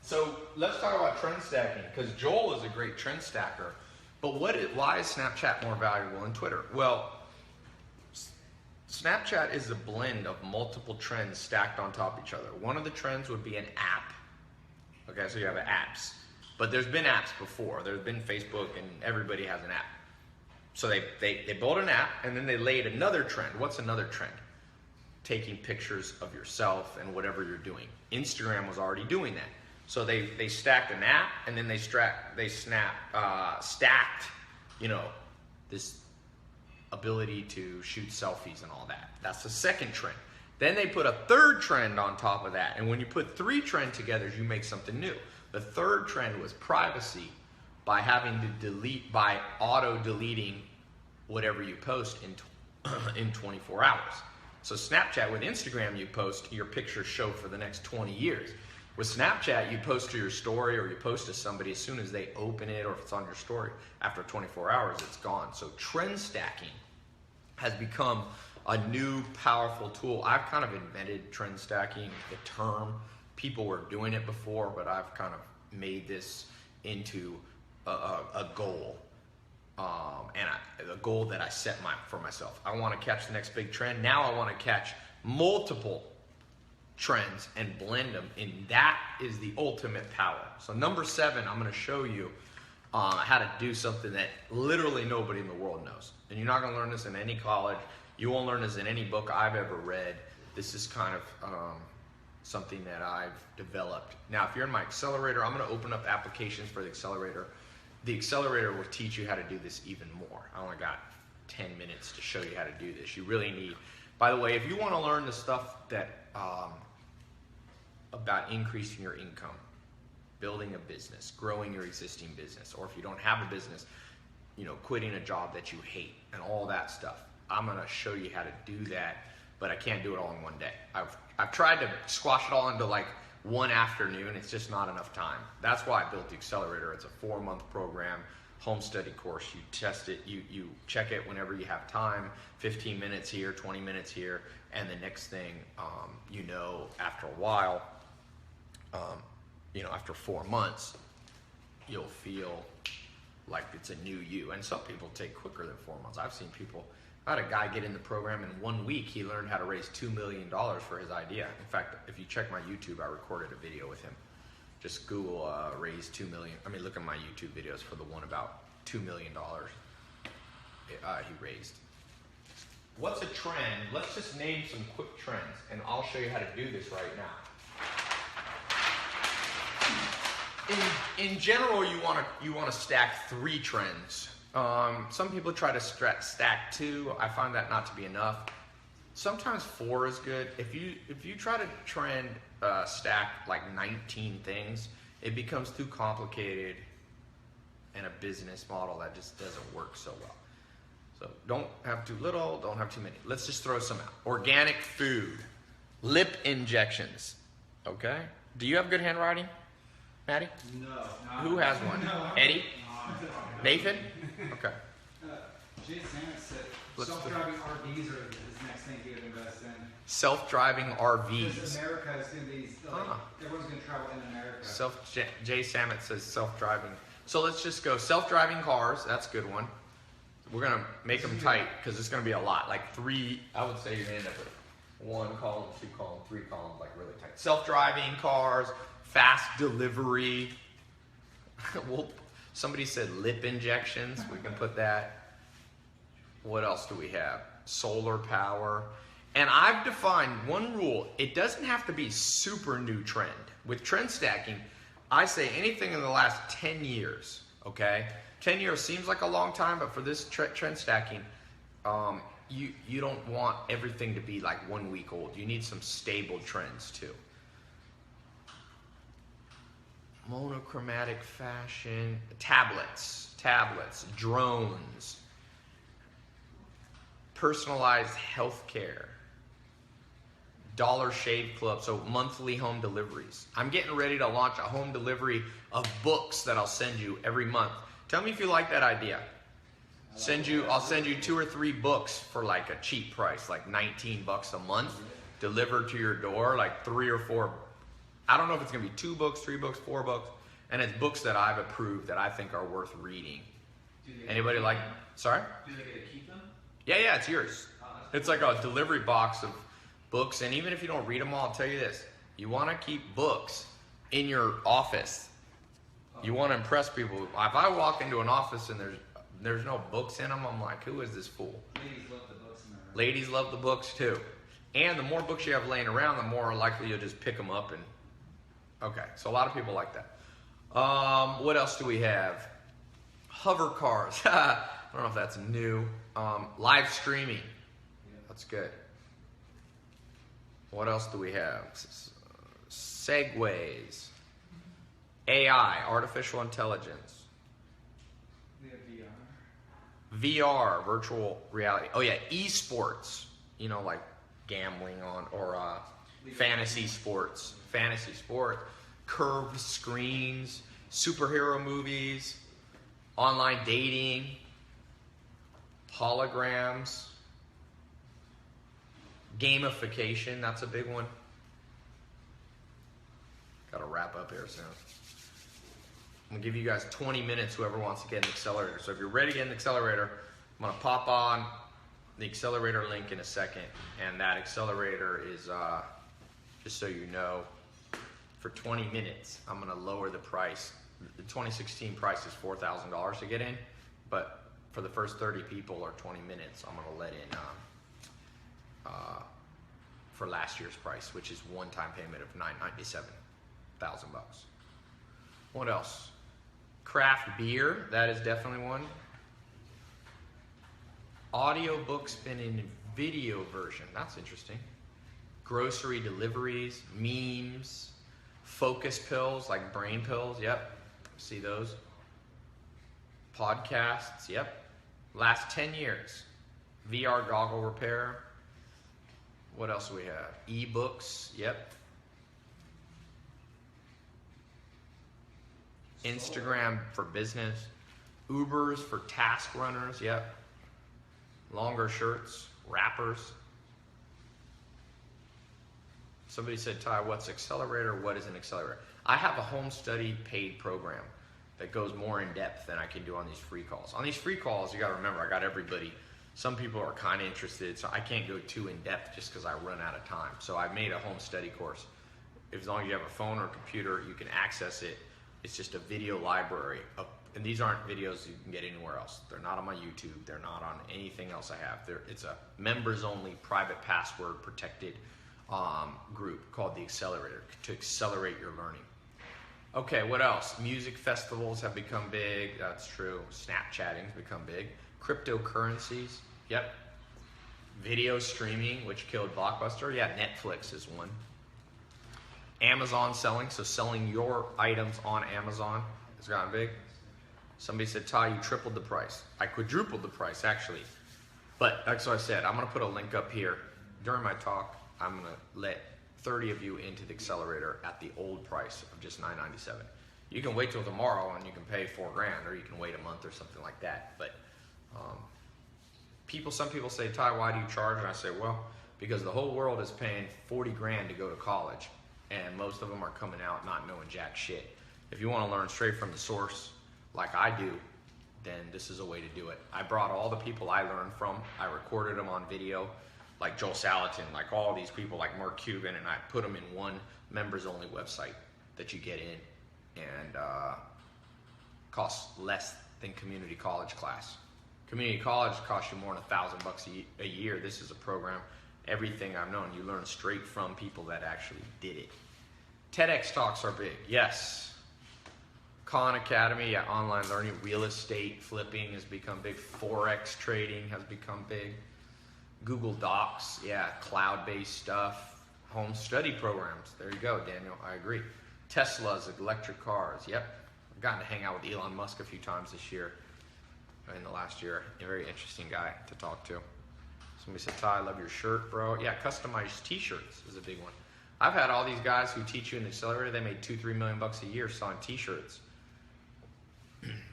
So let's talk about trend stacking, because Joel is a great trend stacker. But why is Snapchat more valuable than Twitter? Well, Snapchat is a blend of multiple trends stacked on top of each other. One of the trends would be an app. Okay, so you have apps. But there's been apps before. There's been Facebook, and everybody has an app. So they built an app, and then they laid another trend. What's another trend? Taking pictures of yourself and whatever you're doing. Instagram was already doing that. So they stacked an app, and then they stacked, this ability to shoot selfies and all that. That's the second trend. Then they put a third trend on top of that. And when you put 3 trends together, you make something new. The third trend was privacy, by having to by auto-deleting whatever you post in 24 hours. So Snapchat, with Instagram, you post, your pictures show for the next 20 years. With Snapchat, you post to your story, or you post to somebody as soon as they open it, or if it's on your story, after 24 hours, it's gone. So trend stacking has become a new powerful tool. I've kind of invented trend stacking, the term. People were doing it before, but I've kind of made this into a goal, a goal that I set for myself. I want to catch the next big trend. Now I want to catch multiple trends and blend them, and that is the ultimate power. So number 7, I'm going to show you how to do something that literally nobody in the world knows. And you're not going to learn this in any college. You won't learn this in any book I've ever read. This is kind of something that I've developed. Now, if you're in my accelerator, I'm going to open up applications for the accelerator. The accelerator will teach you how to do this even more. I only got 10 minutes to show you how to do this. You really need, by the way, if you want to learn the stuff that about increasing your income, building a business, growing your existing business, or if you don't have a business, quitting a job that you hate and all that stuff, I'm going to show you how to do that, but I can't do it all in one day. I've tried to squash it all into like one afternoon. It's just not enough time. That's why I built the accelerator. It's a 4-month program, home study course. You test it, you check it whenever you have time, 15 minutes here, 20 minutes here, and the next thing, after a while, after 4 months, you'll feel like it's a new you. And some people take quicker than 4 months. I had a guy get in the program in 1 week. He learned how to raise $2 million for his idea. In fact, if you check my YouTube, I recorded a video with him. Just Google raise 2 million. Look at my YouTube videos for the one about $2 million he raised. What's a trend? Let's just name some quick trends, and I'll show you how to do this right now. In general, you want to stack 3 trends. Some people try to stack 2. I find that not to be enough. Sometimes 4 is good. If you try to stack like 19 things, it becomes too complicated and a business model that just doesn't work so well. So don't have too little, don't have too many. Let's just throw some out. Organic food, lip injections. Okay? Do you have good handwriting, Maddie? No. Who has one? No. Eddie? No. Nathan? Okay. Jay Sanders said self-driving RVs are his next thing he would invest in. Self-driving Because RVs. America is going to be, everyone's going to travel in America. Jay Samet says self-driving. So let's just go self-driving cars. That's a good one. We're going to make them tight because it's going to be a lot. Like 3, I would say you're going to end up with 1 column, 2 columns, 3 columns, like really tight. Self-driving cars, fast delivery. Somebody said lip injections. We can put that. What else do we have? Solar power. And I've defined one rule. It doesn't have to be super new trend. With trend stacking, I say anything in the last 10 years, okay? 10 years seems like a long time, but for this trend stacking, you don't want everything to be like 1 week old. You need some stable trends too. Monochromatic fashion, tablets, drones, personalized healthcare, Dollar Shave Club, so monthly home deliveries. I'm getting ready to launch a home delivery of books that I'll send you every month. Tell me if you like that idea. I'll send you 2 or 3 books for like a cheap price, like $19 a month, delivered to your door, like 3 or 4. I don't know if it's gonna be 2 books, 3 books, 4 books, and it's books that I've approved that I think are worth reading. Anybody like? Sorry? Do they get to keep them? Yeah, it's yours. It's like a delivery box of books, and even if you don't read them all, I'll tell you this: you want to keep books in your office. You want to impress people. If I walk into an office and there's no books in them, I'm like, who is this fool? Ladies love the books in there. Ladies love the books too. And the more books you have laying around, the more likely you'll just pick them up. And okay, so a lot of people like that. What else do we have? Hover cars. I don't know if that's new. Live streaming. That's good. What else do we have? Segways. AI, artificial intelligence. We have VR, virtual reality. Oh yeah, esports. Like gambling on or fantasy sports. Curved screens, superhero movies, online dating, holograms, gamification. That's a big one. Got to wrap up here soon. I'm gonna give you guys 20 minutes, whoever wants to get in the accelerator. So if you're ready to get in the accelerator, I'm gonna pop on the accelerator link in a second. And that accelerator is, just so you know, for 20 minutes, I'm gonna lower the price. The 2016 price is $4,000 to get in, but for the first 30 people or 20 minutes, I'm gonna let in for last year's price, which is one-time payment of $997,000. What else? Craft beer, that is definitely one. Audiobook spinning in video version, that's interesting. Grocery deliveries, memes, focus pills like brain pills, yep, see those. Podcasts, yep. Last 10 years, VR goggle repair. What else do we have? Ebooks, yep. Instagram for business. Ubers for task runners, yep. Longer shirts, wrappers. Somebody said, Ty, what's accelerator? What is an accelerator? I have a home study paid program that goes more in depth than I can do on these free calls. On these free calls, you gotta remember, I got everybody. Some people are kind of interested, so I can't go too in depth just because I run out of time. So I made a home study course. As long as you have a phone or a computer, you can access it. It's just a video library. And these aren't videos you can get anywhere else. They're not on my YouTube. They're not on anything else I have. It's a members-only, private password protected group called the Accelerator to accelerate your learning. Okay, what else? Music festivals have become big. That's true. Snapchatting's become big. Cryptocurrencies. Yep. Video streaming, which killed Blockbuster. Yeah, Netflix is one. Amazon selling, so selling your items on Amazon has gotten big. Somebody said, Ty, you tripled the price. I quadrupled the price, actually. But like so I said, I'm going to put a link up here. During my talk, I'm going to let 30 of you into the accelerator at the old price of just $997. You can wait till tomorrow and you can pay $4,000, or you can wait a month or something like that. But some people say, Ty, why do you charge? And I say, well, because the whole world is paying $40,000 to go to college, and most of them are coming out not knowing jack shit. If you want to learn straight from the source, like I do, then this is a way to do it. I brought all the people I learned from. I recorded them on video, like Joel Salatin, like all these people, like Mark Cuban, and I put them in one members-only website that you get in, and costs less than community college class. Community college costs you more than $1,000 a year. This is a program. Everything I've known, you learn straight from people that actually did it. TEDx talks are big, yes. Khan Academy, yeah, online learning, real estate flipping has become big. Forex trading has become big. Google Docs, yeah, cloud-based stuff. Home study programs, there you go, Daniel, I agree. Teslas, electric cars, yep. I've gotten to hang out with Elon Musk a few times this year, in the last year. A very interesting guy to talk to. Somebody said, Ty, I love your shirt, bro. Yeah, customized t-shirts is a big one. I've had all these guys who teach you in the accelerator, they made $2-3 million a year selling t-shirts.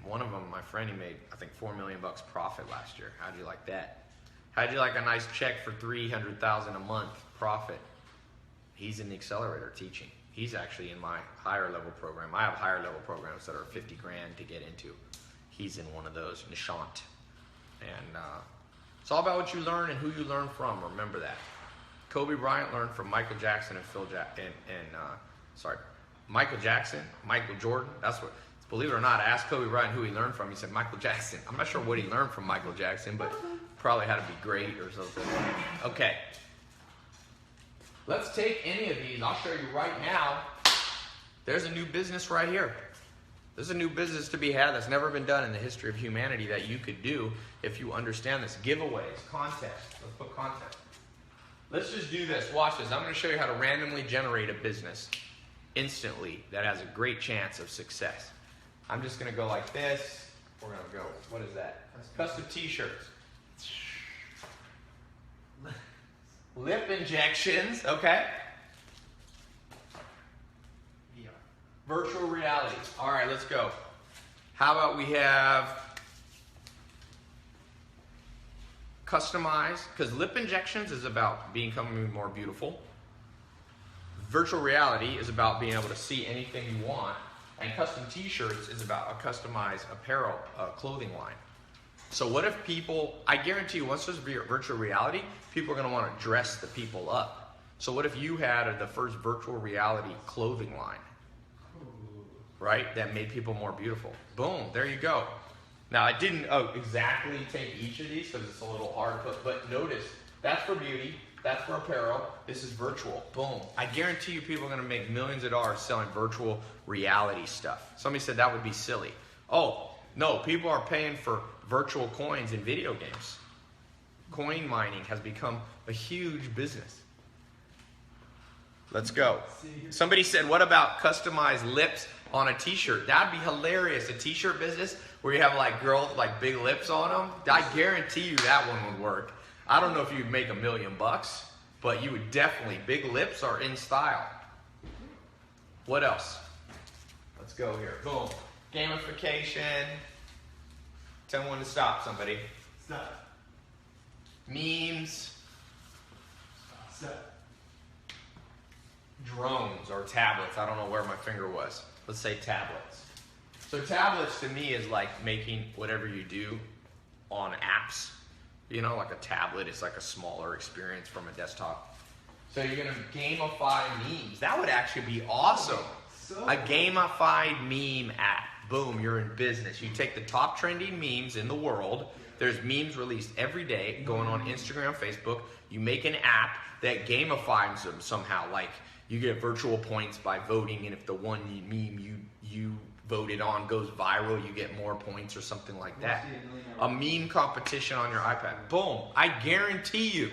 One of them, my friend, he made, I think, $4 million profit last year. How'd you like that? How'd you like a nice check for $300,000 a month profit? He's in the accelerator teaching. He's actually in my higher level program. I have higher level programs that are $50,000 to get into. He's in one of those, Nishant. And it's all about what you learn and who you learn from. Remember that. Kobe Bryant learned from Michael Jackson and Michael Jackson, Michael Jordan. That's what. Believe it or not, I asked Kobe Bryant who he learned from. He said Michael Jackson. I'm not sure what he learned from Michael Jackson, but probably had to be great or something. Okay. Let's take any of these. I'll show you right now. There's a new business right here. There's a new business to be had that's never been done in the history of humanity that you could do if you understand this. Giveaways, contests. Let's put contests. Let's just do this. Watch this. I'm going to show you how to randomly generate a business instantly that has a great chance of success. I'm just going to go like this. We're going to go, what is that? Custom t-shirts. Lip injections, okay. Virtual reality. All right, let's go. How about we have customized, because lip injections is about becoming more beautiful. Virtual reality is about being able to see anything you want And custom t-shirts is about a customized apparel, clothing line. So what if people, I guarantee you, once there's virtual reality, people are going to want to dress the people up. So what if you had the first virtual reality clothing line, right? That made people more beautiful. Boom, there you go. Now I didn't exactly take each of these because it's a little hard to put, but notice, that's for beauty, that's for apparel, this is virtual. Boom. I guarantee you people are going to make millions of dollars selling virtual reality stuff. Somebody said that would be silly. Oh, no, people are paying for virtual coins in video games. Coin mining has become a huge business. Let's go. Somebody said, what about customized lips on a t-shirt? That'd be hilarious. A t-shirt business where you have like girls with like big lips on them. I guarantee you that one would work. I don't know if you'd make $1 million, but you would definitely. Big lips are in style. What else? Let's go here. Boom. Gamification. Tell me when to stop, somebody. Stop. Memes. Stop. Drones or tablets. I don't know where my finger was. Let's say tablets. So tablets to me is like making whatever you do on apps. You know, like a tablet is like a smaller experience from a desktop. So you're going to gamify memes. That would actually be awesome. A gamified meme app. Boom, you're in business. You take the top trending memes in the world. There's memes released every day going on Instagram, Facebook. You make an app that gamifies them somehow. Like you get virtual points by voting, and if the one meme you voted on goes viral, you get more points or something like that. A meme competition on your iPad. Boom. I guarantee you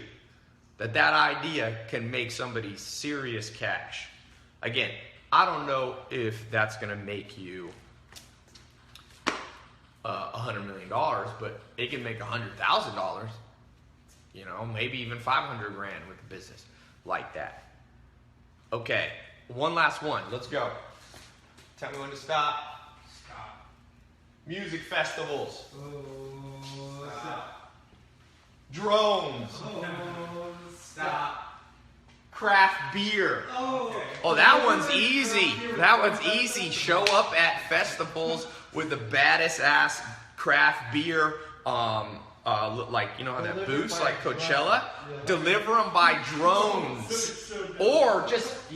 that idea can make somebody serious cash. Again, I don't know if that's going to make you $100 million, but it can make $100,000. You know, maybe even 500 grand with a business like that. Okay, one last one. Let's go. Tell me when to stop. Stop. Music festivals. Oh, stop. Drones. Oh, stop. Craft beer. Oh, That one's easy. That one's easy. Show up at festivals with the baddest ass craft beer. Like, you know how that booths like Coachella? Deliver them by drones. Or just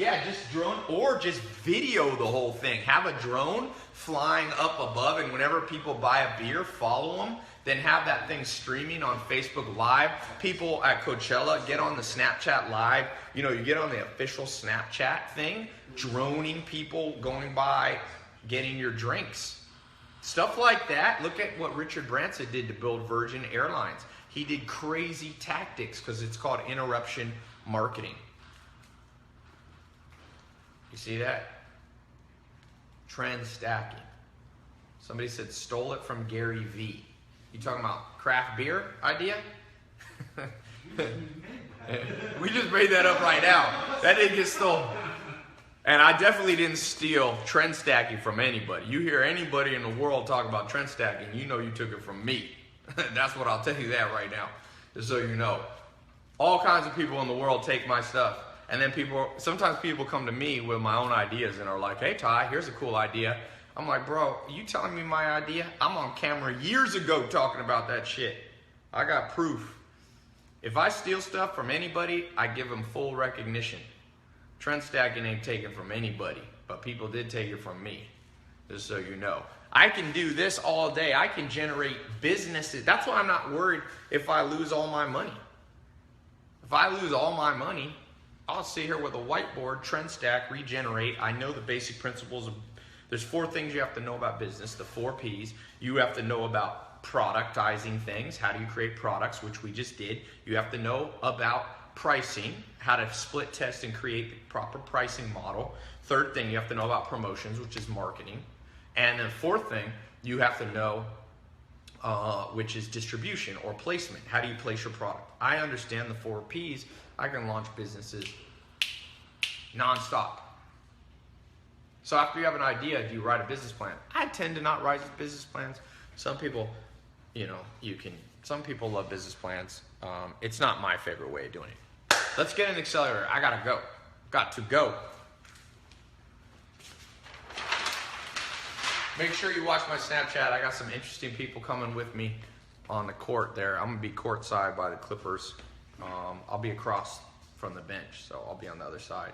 drone, or just video the whole thing. Have a drone flying up above, and whenever people buy a beer, follow them. Then have that thing streaming on Facebook Live. People at Coachella get on the Snapchat Live. You know, you get on the official Snapchat thing, droning people going by, getting your drinks. Stuff like that. Look at what Richard Branson did to build Virgin Airlines. He did crazy tactics because it's called interruption marketing. You see that? Trend stacking. Somebody said stole it from Gary Vee. You talking about craft beer idea? We just made that up right now. That didn't get stolen. And I definitely didn't steal trend stacking from anybody. You hear anybody in the world talk about trend stacking, you know you took it from me. That's what I'll tell you that right now, just so you know. All kinds of people in the world take my stuff. And then sometimes people come to me with my own ideas and are like, hey Ty, here's a cool idea. I'm like, bro, you telling me my idea? I'm on camera years ago talking about that shit. I got proof. If I steal stuff from anybody, I give them full recognition. Trend stacking ain't taken from anybody, but people did take it from me, just so you know. I can do this all day. I can generate businesses. That's why I'm not worried if I lose all my money. If I lose all my money, I'll sit here with a whiteboard, trend stack, regenerate. I know the basic principles of, there's 4 things you have to know about business, the 4 Ps. You have to know about productizing things. How do you create products, which we just did. You have to know about pricing, how to split test and create the proper pricing model. 3rd thing, you have to know about promotions, which is marketing. And then 4th thing, you have to know, which is distribution or placement. How do you place your product? I understand the 4 Ps. I can launch businesses nonstop. So after you have an idea, do you write a business plan? I tend to not write business plans. Some people, some people love business plans. It's not my favorite way of doing it. Let's get an accelerator. I gotta go. Got to go. Make sure you watch my Snapchat. I got some interesting people coming with me on the court there. I'm going to be courtside by the Clippers. I'll be across from the bench, so I'll be on the other side.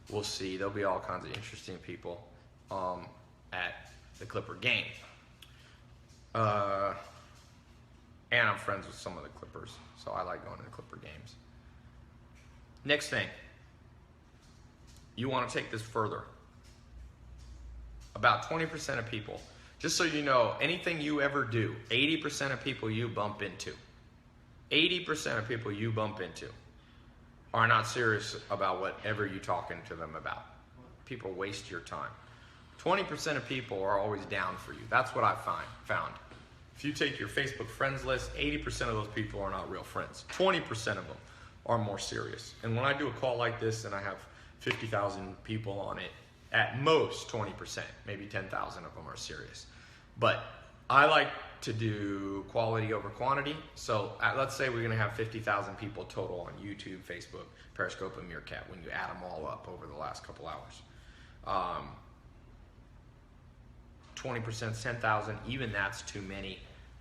We'll see. There'll be all kinds of interesting people at the Clipper game. And I'm friends with some of the Clippers, so I like going to the Clipper games. Next thing. You want to take this further. About 20% of people, just so you know, anything you ever do, 80% of people you bump into, 80% of people you bump into are not serious about whatever you're talking to them about. People waste your time. 20% of people are always down for you. That's what I found. If you take your Facebook friends list, 80% of those people are not real friends. 20% of them are more serious. And when I do a call like this and I have 50,000 people on it, at most 20%, maybe 10,000 of them are serious. But I like to do quality over quantity. So let's say we're going to have 50,000 people total on YouTube, Facebook, Periscope, and Meerkat when you add them all up over the last couple hours. 20% is 10,000. Even that's too many.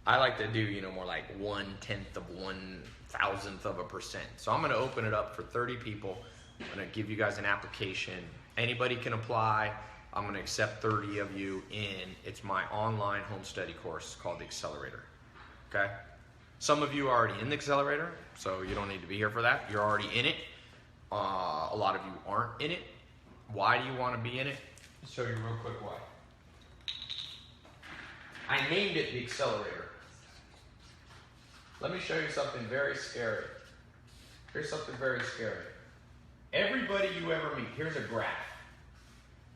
I like to do, more like 1/10 of 1,000th of a percent. So I'm going to open it up for 30 people. I'm going to give you guys an application. Anybody can apply. I'm going to accept 30 of you in. It's my online home study course called the Accelerator. Okay? Some of you are already in the Accelerator, so you don't need to be here for that. You're already in it. A lot of you aren't in it. Why do you want to be in it? I'll show you real quick why. I named it the Accelerator. Let me show you something very scary. Here's something very scary. Everybody you ever meet, here's a graph.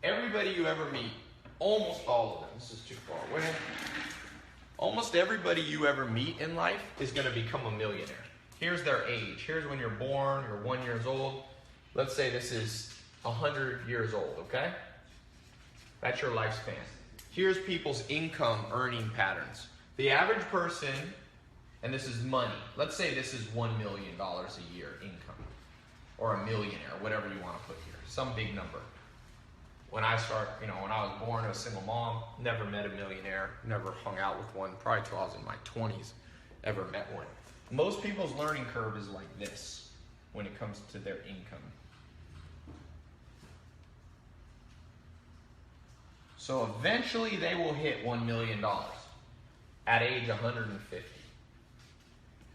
Everybody you ever meet, almost all of them, this is too far away. Almost everybody you ever meet in life is going to become a millionaire. Here's their age. Here's when you're born, you're 1 year old. Let's say this is 100 years old, okay? That's your lifespan. Here's people's income earning patterns. The average person, and this is money. Let's say this is $1 million a year income. Or a millionaire, whatever you want to put here. Some big number. When I was born to a single mom, never met a millionaire, never hung out with one, probably till I was in my 20s, ever met one. Most people's learning curve is like this when it comes to their income. So eventually they will hit $1 million at age 150.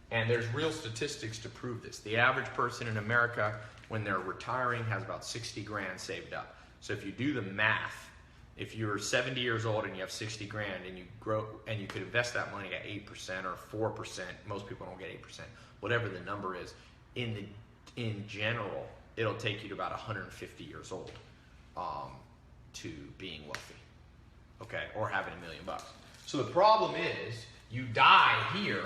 And there's real statistics to prove this. The average person in America, when they're retiring, has about 60 grand saved up. So if you do the math, if you're 70 years old and you have 60 grand and you grow and you could invest that money at 8% or 4%, most people don't get 8%, whatever the number is, in general, it'll take you to about 150 years old to being wealthy, okay, or having $1 million bucks. So the problem is you die here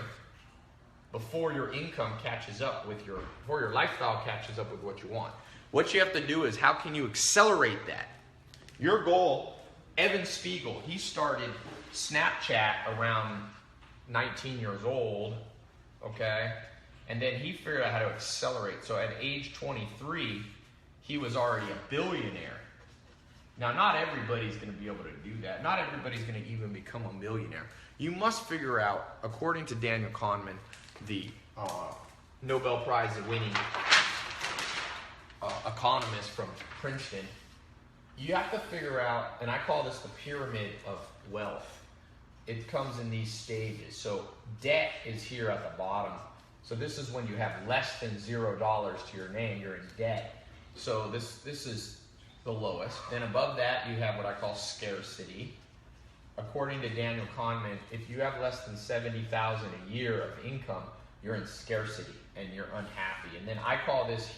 before your income catches up with before your lifestyle catches up with what you want. What you have to do is, how can you accelerate that? Your goal, Evan Spiegel, he started Snapchat around 19 years old, okay? And then he figured out how to accelerate. So at age 23, he was already a billionaire. Now, not everybody's going to be able to do that. Not everybody's going to even become a millionaire. You must figure out, according to Daniel Kahneman, the Nobel Prize winning economist from Princeton, you have to figure out, and I call this the pyramid of wealth. It comes in these stages. So debt is here at the bottom. So this is when you have less than $0 to your name, you're in debt. So this is the lowest. Then above that, you have what I call scarcity. According to Daniel Kahneman, if you have less than $70,000 a year of income, you're in scarcity and you're unhappy. And then I call this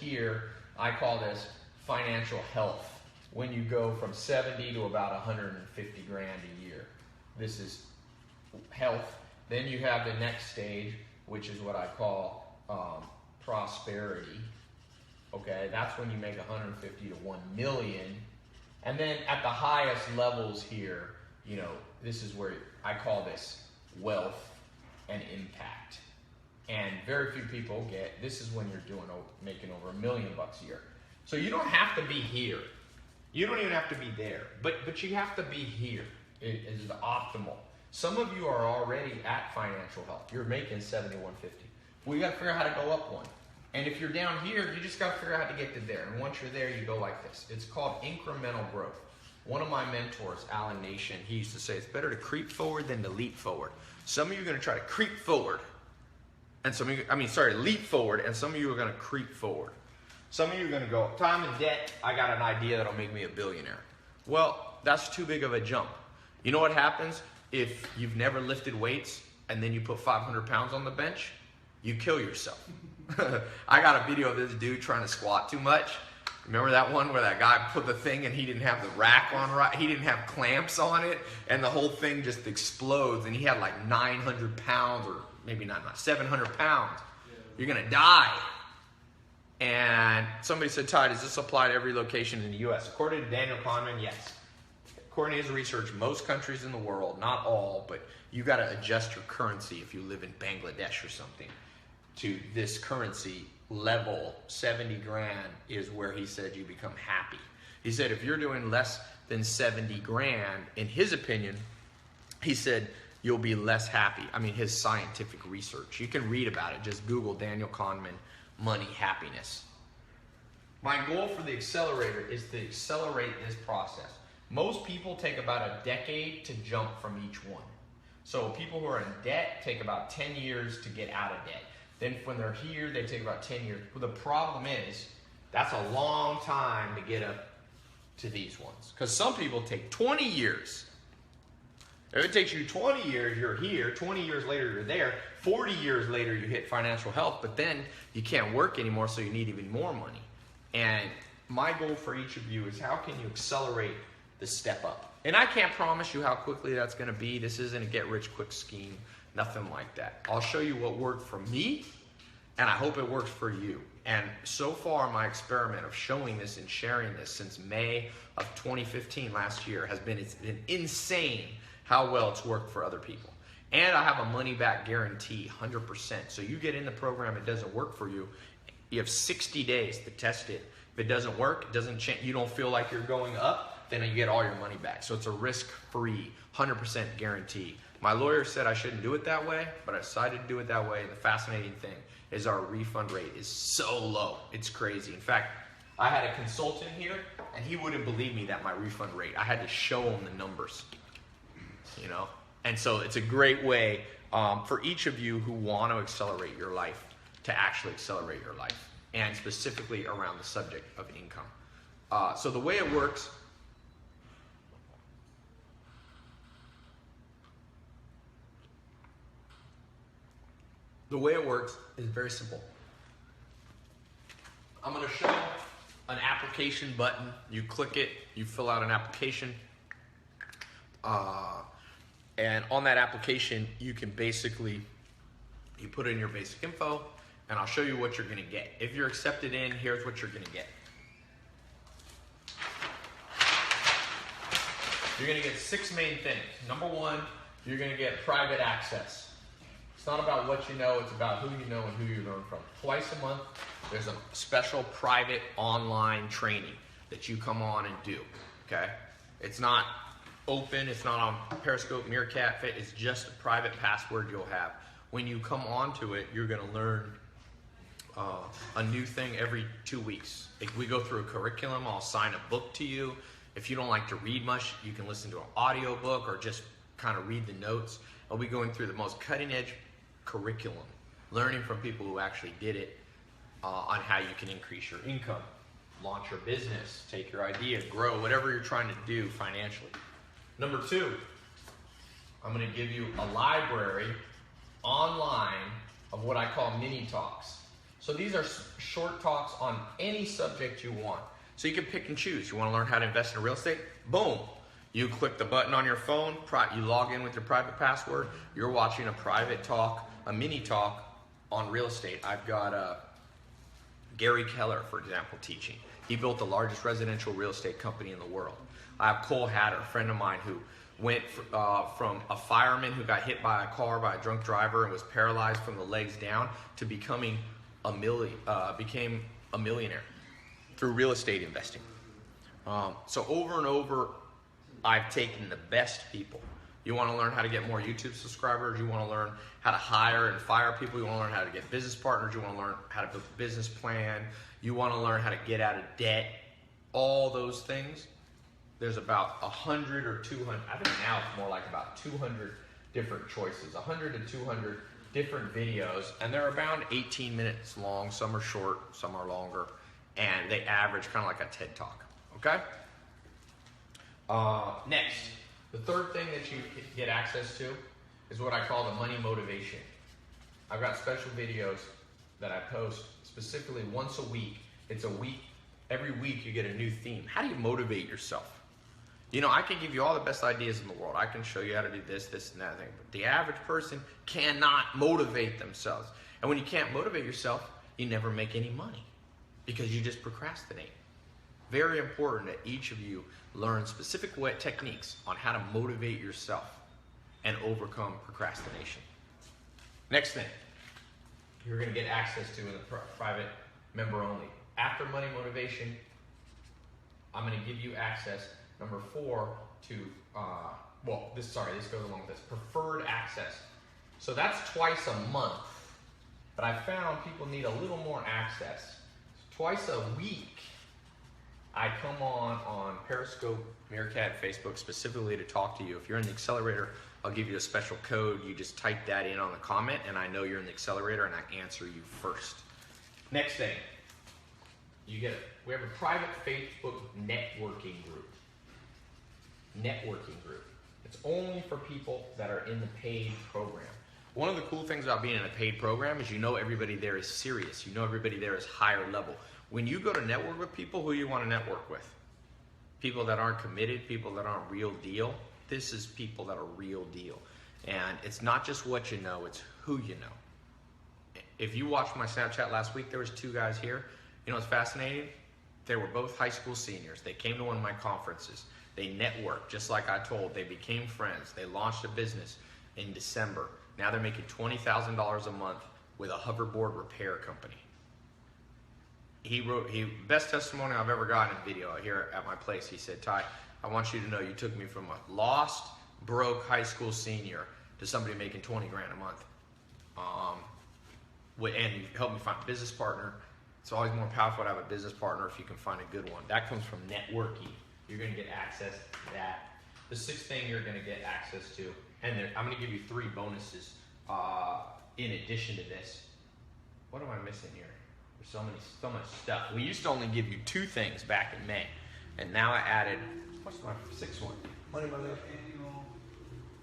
financial health. When you go from 70 to about 150 grand a year. This is health. Then you have the next stage, which is what I call prosperity. Okay, that's when you make 150 to 1 million. And then at the highest levels here, this is where I call this wealth and impact. And very few people this is when you're making over $1 million a year. So you don't have to be here. You don't even have to be there. But you have to be here is the optimal. Some of you are already at financial health. You're making 7150. Well, you got to figure out how to go up one. And if you're down here, you just got to figure out how to get to there. And once you're there, you go like this. It's called incremental growth. One of my mentors, Alan Nation, he used to say, it's better to creep forward than to leap forward. Some of you are going to try to creep forward. And some of you, leap forward. And some of you are going to creep forward. Some of you are going to go, time and debt, I got an idea that'll make me a billionaire. Well, that's too big of a jump. You know what happens if you've never lifted weights and then you put 500 pounds on the bench? You kill yourself. I got a video of this dude trying to squat too much. Remember that one where that guy put the thing and he didn't have the rack on right? He didn't have clamps on it and the whole thing just explodes and he had like 900 pounds or maybe not 700 pounds. You're going to die. And somebody said, Tai, does this apply to every location in the U.S.? According to Daniel Kahneman, yes. According to his research, most countries in the world, not all, but you got to adjust your currency if you live in Bangladesh or something to this currency level. 70 grand is where he said you become happy. He said if you're doing less than 70 grand, in his opinion, he said you'll be less happy. I mean, his scientific research. You can read about it. Just Google Daniel Kahneman, money, happiness. My goal for the accelerator is to accelerate this process. Most people take about a decade to jump from each one. So people who are in debt take about 10 years to get out of debt. Then when they're here, they take about 10 years. Well, the problem is, that's a long time to get up to these ones. Because some people take 20 years. If it takes you 20 years, you're here. 20 years later, you're there. 40 years later, you hit financial health. But then you can't work anymore, so you need even more money. And my goal for each of you is how can you accelerate the step up? And I can't promise you how quickly that's going to be. This isn't a get-rich-quick scheme. Nothing like that. I'll show you what worked for me, and I hope it works for you. And so far, my experiment of showing this and sharing this since May of 2015, last year, it's been insane how well it's worked for other people. And I have a money-back guarantee, 100%. So you get in the program, it doesn't work for you. You have 60 days to test it. If it doesn't work, it doesn't change, you don't feel like you're going up, then you get all your money back. So it's a risk-free, 100% guarantee. My lawyer said I shouldn't do it that way, but I decided to do it that way. And the fascinating thing is our refund rate is so low. It's crazy. In fact, I had a consultant here, and he wouldn't believe me that my refund rate. I had to show him the numbers, you know. And so it's a great way for each of you who want to accelerate your life to actually accelerate your life, and specifically around the subject of income. So the way it works, is very simple. I'm going to show an application button. You click it, you fill out an application. And on that application, you can basically, you put in your basic info, and I'll show you what you're going to get. If you're accepted in, here's what you're going to get. You're going to get 6 main things. Number 1, you're going to get private access. It's not about what you know, it's about who you know and who you learn from. Twice a month, there's a special private online training that you come on and do, okay? It's not open, it's not on Periscope, Meerkat, Fit, it's just a private password you'll have. When you come onto it, you're gonna learn a new thing every 2 weeks. If we go through a curriculum, I'll sign a book to you. If you don't like to read much, you can listen to an audio book or just kind of read the notes. I'll be going through the most cutting edge curriculum, learning from people who actually did it on how you can increase your income, launch your business, take your idea, grow, whatever you're trying to do financially. Number 2, I'm going to give you a library online of what I call mini talks. So these are short talks on any subject you want. So you can pick and choose. You want to learn how to invest in real estate? Boom. You click the button on your phone, you log in with your private password, you're watching a private talk, a mini talk on real estate. I've got Gary Keller, for example, teaching. He built the largest residential real estate company in the world. I have Cole Hatter, a friend of mine, who went from a fireman who got hit by a car by a drunk driver and was paralyzed from the legs down to became a millionaire through real estate investing. So over and over, I've taken the best people. You want to learn how to get more YouTube subscribers, you want to learn how to hire and fire people, you want to learn how to get business partners, you want to learn how to build a business plan, you want to learn how to get out of debt, all those things. There's about 100 or 200, I think now it's more like about 200 different choices, 100 to 200 different videos, and they're around 18 minutes long. Some are short, some are longer, and they average kind of like a TED Talk, okay? Next, the third thing that you get access to is what I call the money motivation. I've got special videos that I post specifically once a week. It's a week, every week you get a new theme. How do you motivate yourself? You know, I can give you all the best ideas in the world. I can show you how to do this, this, and that thing. But the average person cannot motivate themselves. And when you can't motivate yourself, you never make any money because you just procrastinate. Very important that each of you learn specific techniques on how to motivate yourself and overcome procrastination. Next thing you're going to get access to in the private member only. After money motivation, I'm going to give you access, number 4, to, this goes along with this, preferred access. So that's twice a month, but I found people need a little more access. Twice a week, I come on Periscope, Meerkat, Facebook specifically to talk to you. If you're in the accelerator, I'll give you a special code. You just type that in on the comment, and I know you're in the accelerator, and I answer you first. Next thing, we have a private Facebook networking group. It's only for people that are in the paid program. One of the cool things about being in a paid program is you know everybody there is serious. You know everybody there is higher level. When you go to network with people, who you want to network with? People that aren't committed, people that aren't real deal. This is people that are real deal. And it's not just what you know, it's who you know. If you watched my Snapchat last week, there was 2 guys here. You know what's fascinating? They were both high school seniors. They came to one of my conferences. They networked, just like I told. They became friends. They launched a business in December. Now they're making $20,000 a month with a hoverboard repair company. Best testimony I've ever gotten in video here at my place. He said, "Tai, I want you to know you took me from a lost, broke high school senior to somebody making 20 grand a month. And you helped me find a business partner. It's always more powerful to have a business partner if you can find a good one. That comes from networking. You're going to get access to that. The 6th thing you're going to get access to, and I'm going to give you 3 bonuses in addition to this. What am I missing here? There's so much stuff. We used to only give you 2 things back in May, and now I added, what's my 6th one? Money motivation.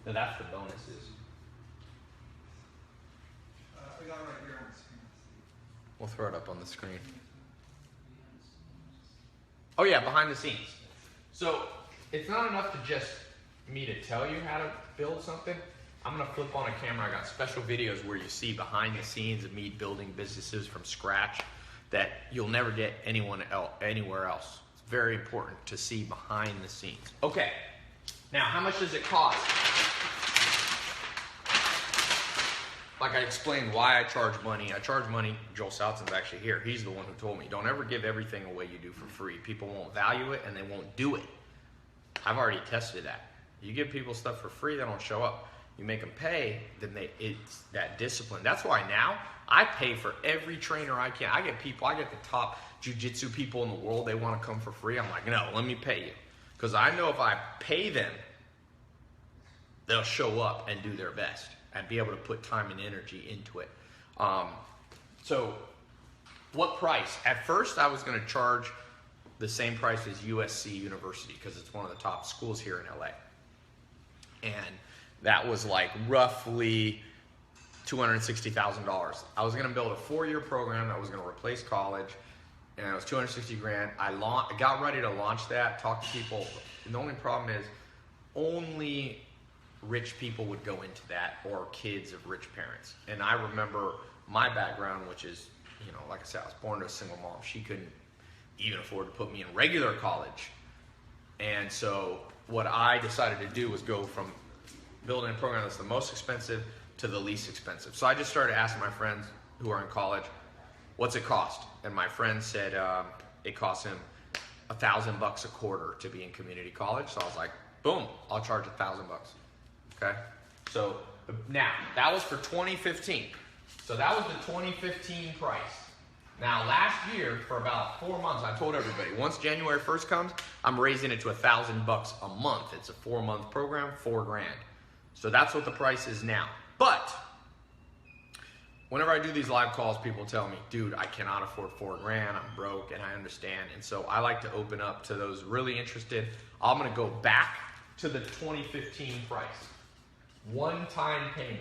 No, that's the bonuses. I got it right here on the screen. We'll throw it up on the screen. Oh yeah, behind the scenes. So it's not enough to just me to tell you how to build something. I'm going to flip on a camera. I got special videos where you see behind the scenes of me building businesses from scratch that you'll never get anywhere else. It's very important to see behind the scenes. Okay, now how much does it cost? Like I explained why I charge money. I charge money. Joel Soutson's actually here. He's the one who told me, don't ever give everything away you do for free. People won't value it and they won't do it. I've already tested that. You give people stuff for free, they don't show up. You make them pay, then it's that discipline. That's why now I pay for every trainer I can. I get the top jiu-jitsu people in the world, they want to come for free. I'm like, no, let me pay you. Because I know if I pay them, they'll show up and do their best and be able to put time and energy into it. So what price? At first I was going to charge the same price as USC University because it's one of the top schools here in LA. And that was like roughly $260,000. I was going to build a 4-year program that was going to replace college, and it was 260 grand. I got ready to launch that, talk to people. And the only problem is only rich people would go into that, or kids of rich parents. And I remember my background, which is, you know, like I said, I was born to a single mom. She couldn't even afford to put me in regular college. And so what I decided to do was go from building a program that's the most expensive to the least expensive. So I just started asking my friends who are in college, what's it cost? And my friend said it costs him $1,000 a quarter to be in community college. So I was like, Boom, I'll charge $1,000. Okay? So now, that was for 2015. So that was the 2015 price. Now, last year, for about 4 months, I told everybody, once January 1st comes, I'm raising it to $1,000 a month. It's a 4-month program, $4,000. So that's what the price is now. But whenever I do these live calls, people tell me, dude, I cannot afford $4,000. I'm broke, and I understand. And so I like to open up to those really interested. I'm going to go back to the 2015 price. One-time payment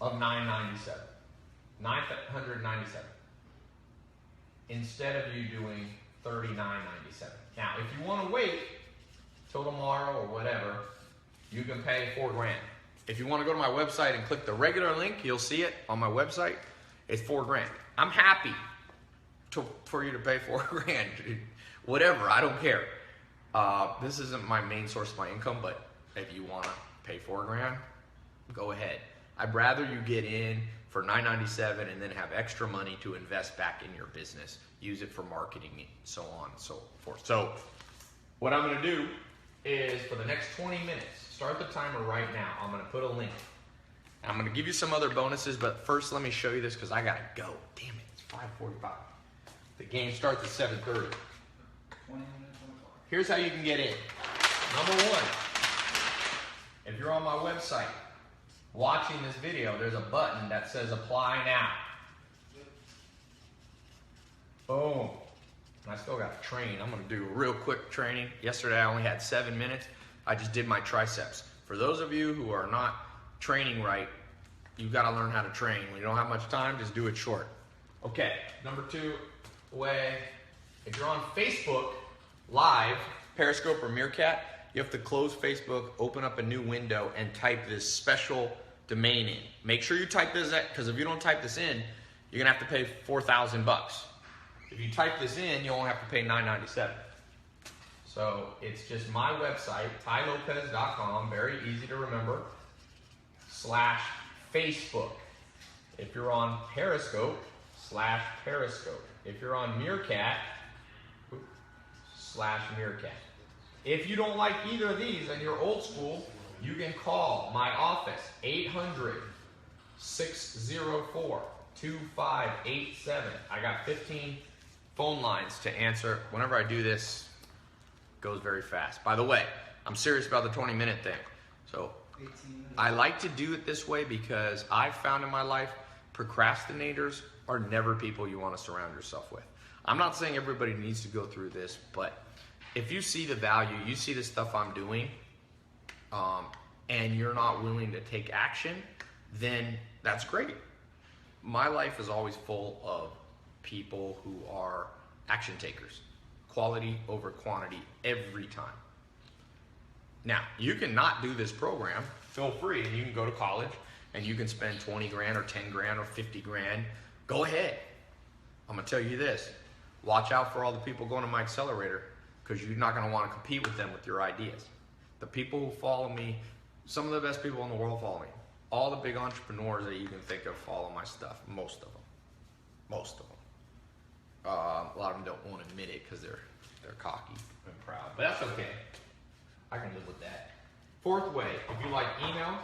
of $997. $997. Instead of you doing $39.97. Now, if you want to wait till tomorrow or whatever, you can pay $4,000. If you want to go to my website and click the regular link, you'll see it on my website. It's $4,000. I'm happy for you to pay $4,000. Whatever, I don't care. This isn't my main source of my income, but if you want to pay $4,000, go ahead. I'd rather you get in for $997 and then have extra money to invest back in your business. Use it for marketing and so on and so forth. So what I'm going to do is for the next 20 minutes, start the timer right now. I'm going to put a link. And I'm going to give you some other bonuses, but first let me show you this because I got to go. Damn it, it's 5:45. The game starts at 7:30. Here's how you can get in. Number one, if you're on my website watching this video, there's a button that says apply now. Boom. And I still got to train. I'm going to do a real quick training. Yesterday I only had 7 minutes. I just did my triceps. For those of you who are not training right, you've got to learn how to train. When you don't have much time, just do it short. Okay, number two, if you're on Facebook Live, Periscope or Meerkat, you have to close Facebook, open up a new window, and type this special domain in. Make sure you type this in, because if you don't type this in, you're going to have to pay $4,000. If you type this in, you only have to pay $997. So it's just my website, tailopez.com, very easy to remember, /Facebook. If you're on Periscope, /Periscope. If you're on Meerkat, /Meerkat. If you don't like either of these and you're old school, you can call my office, 800-604-2587. I got 15 phone lines to answer. Whenever I do this, it goes very fast. By the way, I'm serious about the 20-minute thing. So I like to do it this way because I've found in my life, procrastinators are never people you want to surround yourself with. I'm not saying everybody needs to go through this, but if you see the value, you see the stuff I'm doing, and you're not willing to take action, then that's great. My life is always full of people who are action takers. Quality over quantity every time. Now, you can not do this program. Feel free, and you can go to college, and you can spend 20 grand or 10 grand or 50 grand. Go ahead. I'm going to tell you this. Watch out for all the people going to my accelerator, because you're not going to want to compete with them with your ideas. The people who follow me, some of the best people in the world follow me. All the big entrepreneurs that you can think of follow my stuff. Most of them. Most of them. A lot of them don't want to admit it because they're cocky and proud. But that's okay. I can live with that. Fourth way, if you like email,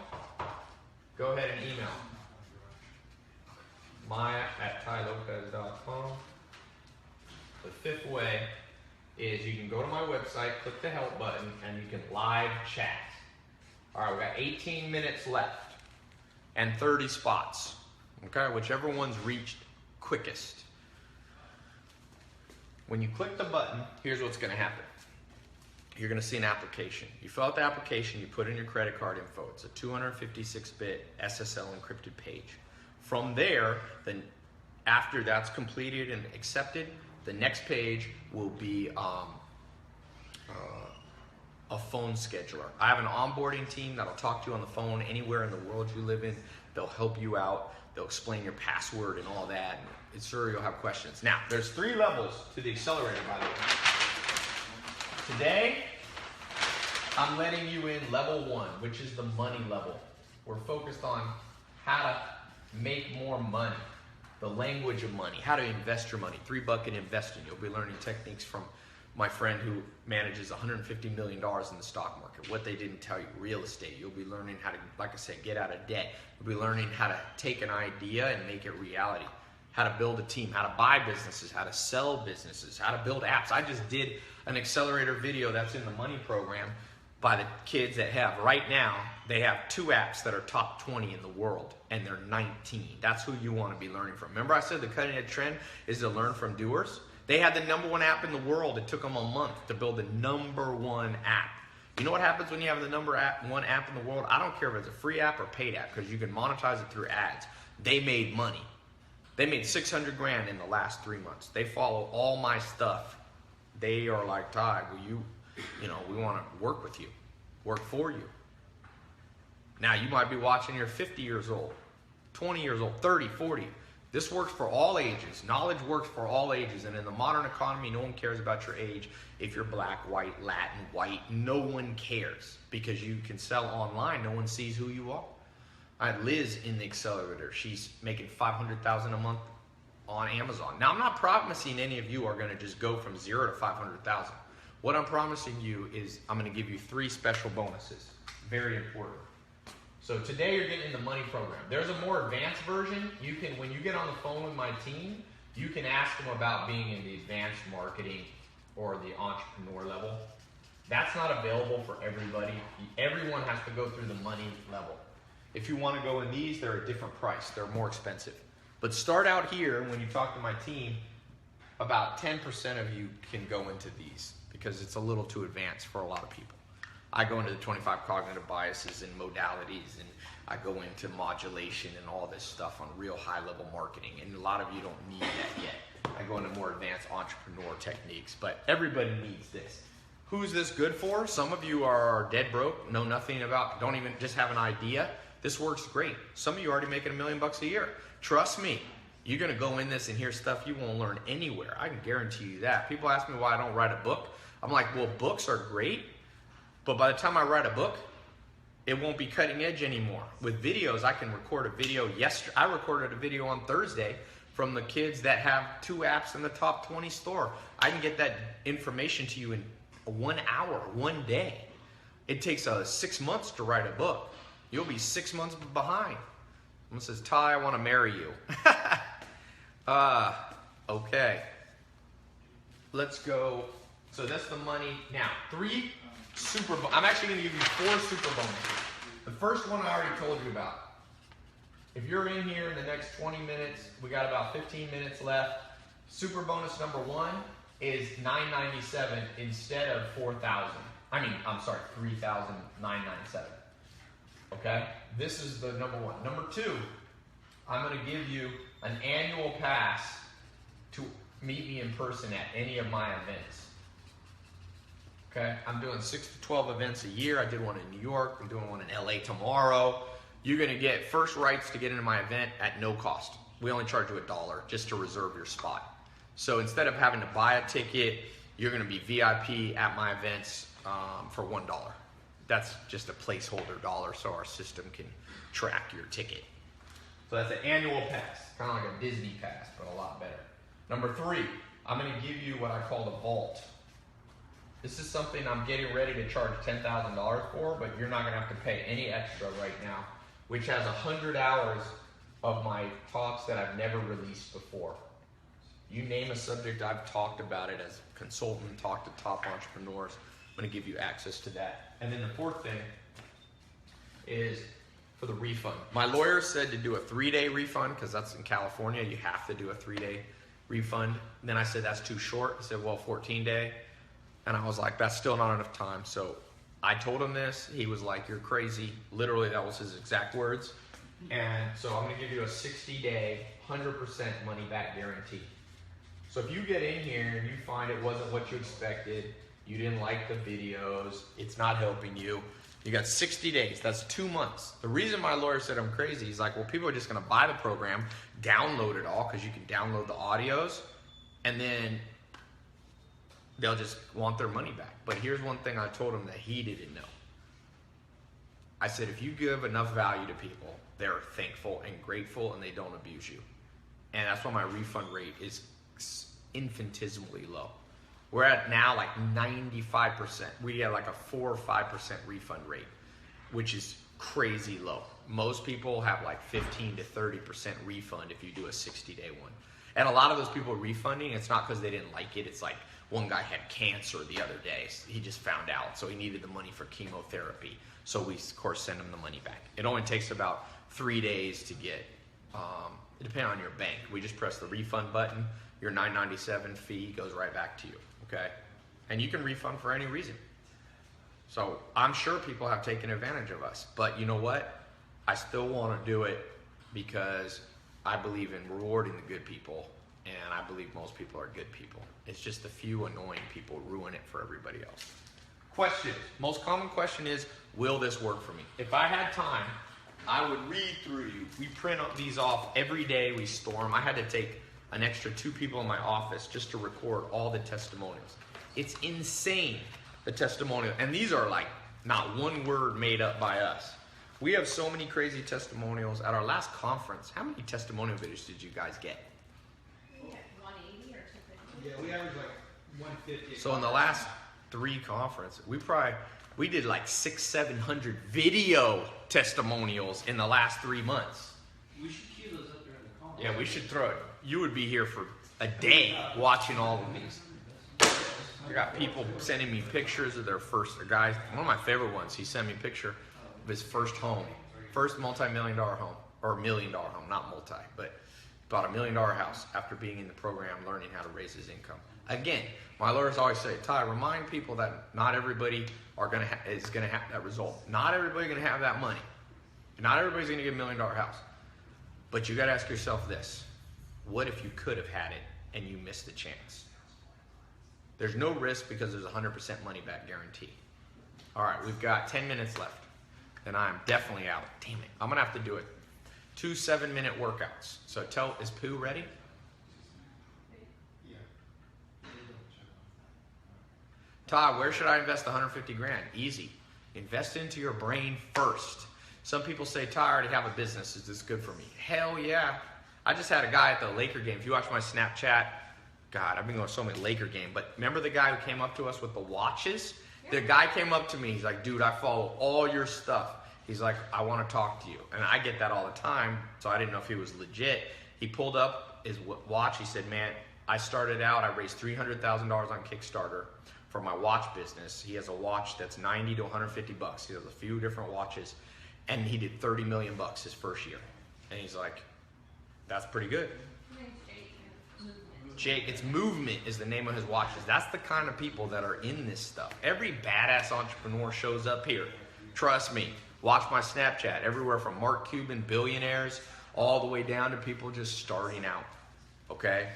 go ahead and email. Maya@tailopez.com. The fifth way is you can go to my website, click the help button, and you can live chat. All right, we got 18 minutes left and 30 spots. Okay, whichever one's reached quickest. When you click the button, here's what's going to happen. You're going to see an application. You fill out the application, you put in your credit card info. It's a 256-bit SSL encrypted page. From there, then after that's completed and accepted, the next page will be a phone scheduler. I have an onboarding team that'll talk to you on the phone anywhere in the world you live in. They'll help you out. They'll explain your password and all that. And sure, you'll have questions. Now, there's 3 levels to the accelerator, by the way. Today, I'm letting you in level 1, which is the money level. We're focused on how to make more money, the language of money, how to invest your money, 3-bucket investing. You'll be learning techniques from my friend who manages $150 million in the stock market. What they didn't tell you, real estate. You'll be learning how to, like I said, get out of debt. You'll be learning how to take an idea and make it reality. How to build a team, how to buy businesses, how to sell businesses, how to build apps. I just did an accelerator video that's in the money program by the kids that have, right now, they have 2 apps that are top 20 in the world, and they're 19. That's who you want to be learning from. Remember I said the cutting edge trend is to learn from doers? They had the #1 app in the world. It took them a month to build the #1 app. You know what happens when you have the #1 app in the world? I don't care if it's a free app or paid app, because you can monetize it through ads. They made money. They made 600 grand in the last 3 months. They follow all my stuff. They are like, Tai, will we want to work with you, work for you. Now you might be watching, you're 50 years old, 20 years old, 30, 40. This works for all ages. Knowledge works for all ages. And in the modern economy, no one cares about your age. If you're black, white, Latin, white, no one cares, because you can sell online. No one sees who you are. I had Liz in the accelerator. She's making $500,000 a month on Amazon. Now, I'm not promising any of you are going to just go from 0 to 500,000. What I'm promising you is I'm going to give you 3 special bonuses. Very important. So today you're getting in the money program. There's a more advanced version. You can, when you get on the phone with my team, you can ask them about being in the advanced marketing or the entrepreneur level. That's not available for everybody. Everyone has to go through the money level. If you want to go in these, they're a different price. They're more expensive. But start out here. When you talk to my team, about 10% of you can go into these, because it's a little too advanced for a lot of people. I go into the 25 cognitive biases and modalities, and I go into modulation and all this stuff on real high-level marketing, and a lot of you don't need that yet. I go into more advanced entrepreneur techniques, but everybody needs this. Who's this good for? Some of you are dead broke, know nothing about, don't even just have an idea. This works great. Some of you are already making $1 million a year. Trust me, you're going to go in this and hear stuff you won't learn anywhere. I can guarantee you that. People ask me why I don't write a book. I'm like, well, books are great, but by the time I write a book, it won't be cutting edge anymore. With videos, I can record a video yesterday. I recorded a video on Thursday from the kids that have 2 apps in the top 20 store. I can get that information to you in 1 hour, 1 day. It takes 6 months to write a book. You'll be 6 months behind. Someone says, Tai, I want to marry you. Okay. Let's go. So that's the money. Now, 3 super, I'm actually going to give you 4 super bonuses. The first one I already told you about. If you're in here in the next 20 minutes, we got about 15 minutes left. Super bonus number 1 is $997 instead of $4,000. I'm sorry, $3,997. Okay? This is the number 1. Number 2, I'm going to give you an annual pass to meet me in person at any of my events. Okay? I'm doing 6 to 12 events a year. I did one in New York. I'm doing one in LA tomorrow. You're going to get first rights to get into my event at no cost. We only charge you $1 just to reserve your spot. So instead of having to buy a ticket, you're going to be VIP at my events for $1. That's just a placeholder dollar so our system can track your ticket. So that's an annual pass, kind of like a Disney pass, but a lot better. Number 3, I'm going to give you what I call the vault. This is something I'm getting ready to charge $10,000 for, but you're not going to have to pay any extra right now, which has 100 hours of my talks that I've never released before. You name a subject, I've talked about it as a consultant, talked to top entrepreneurs. I'm going to give you access to that. And then the 4th thing is for the refund. My lawyer said to do a 3-day refund, because that's in California. You have to do a 3-day refund. And then I said, that's too short. He said, well, 14-day. And I was like, that's still not enough time. So I told him this. He was like, you're crazy. Literally, that was his exact words. And so I'm going to give you a 60-day, 100% money back guarantee. So if you get in here and you find it wasn't what you expected, you didn't like the videos, it's not helping you, you got 60 days. That's 2 months. The reason my lawyer said I'm crazy, he's like, well, people are just going to buy the program, download it all, because you can download the audios, and then they'll just want their money back. But here's one thing I told him that he didn't know. I said, if you give enough value to people, they're thankful and grateful, and they don't abuse you. And that's why my refund rate is infinitesimally low. We're at now like 95%. We have like a 4 or 5% refund rate, which is crazy low. Most people have like 15 to 30% refund if you do a 60-day one. And a lot of those people refunding, it's not because they didn't like it. It's like one guy had cancer the other day. He just found out, so he needed the money for chemotherapy. So we, of course, send him the money back. It only takes about 3 days to get, depending on your bank. We just press the refund button. Your $9.97 fee goes right back to you, okay? And you can refund for any reason. So I'm sure people have taken advantage of us. But you know what? I still want to do it because I believe in rewarding the good people, and I believe most people are good people. It's just a few annoying people ruin it for everybody else. Questions. Most common question is, will this work for me? If I had time, I would read through you. We print these off every day. We store them. I had to take an extra 2 people in my office just to record all the testimonials. It's insane, the testimonial. And these are like not one word made up by us. We have so many crazy testimonials. At our last conference, how many testimonial videos did you guys get? We had 180 or 250. Yeah, we average like 150. So in the last 3 conferences, we did like 600-700 video testimonials in the last 3 months. We should cue those up during the call. Yeah, we should throw it. You would be here for a day watching all of these. I got people sending me pictures of their first, guys, one of my favorite ones, he sent me a picture of his first home, first multi-million-dollar home, or $1 million home, not multi, but bought $1 million house after being in the program, learning how to raise his income. Again, my lawyers always say, Ty, remind people that not everybody is going to have that result. Not everybody's going to have that money. Not everybody's going to get $1 million house. But you got to ask yourself this. What if you could have had it and you missed the chance? There's no risk because there's 100% money back guarantee. All right, we've got 10 minutes left. Then I'm definitely out. Damn it. I'm going to have to do it. 2 7-minute workouts. So is Pooh ready? Yeah. Todd, where should I invest 150 grand? Easy. Invest into your brain first. Some people say, Ty, I already have a business. Is this good for me? Hell yeah. I just had a guy at the Laker game. If you watch my Snapchat, God, I've been going to so many Laker games. But remember the guy who came up to us with the watches? The guy came up to me. He's like, dude, I follow all your stuff. He's like, I want to talk to you. And I get that all the time, so I didn't know if he was legit. He pulled up his watch. He said, man, I started out, I raised $300,000 on Kickstarter for my watch business. He has a watch that's 90 to 150 bucks. He has a few different watches. And he did 30 million bucks his first year. And he's like, that's pretty good. Jake, it's Movement is the name of his watches. That's the kind of people that are in this stuff. Every badass entrepreneur shows up here. Trust me. Watch my Snapchat. Everywhere from Mark Cuban billionaires all the way down to people just starting out. Okay?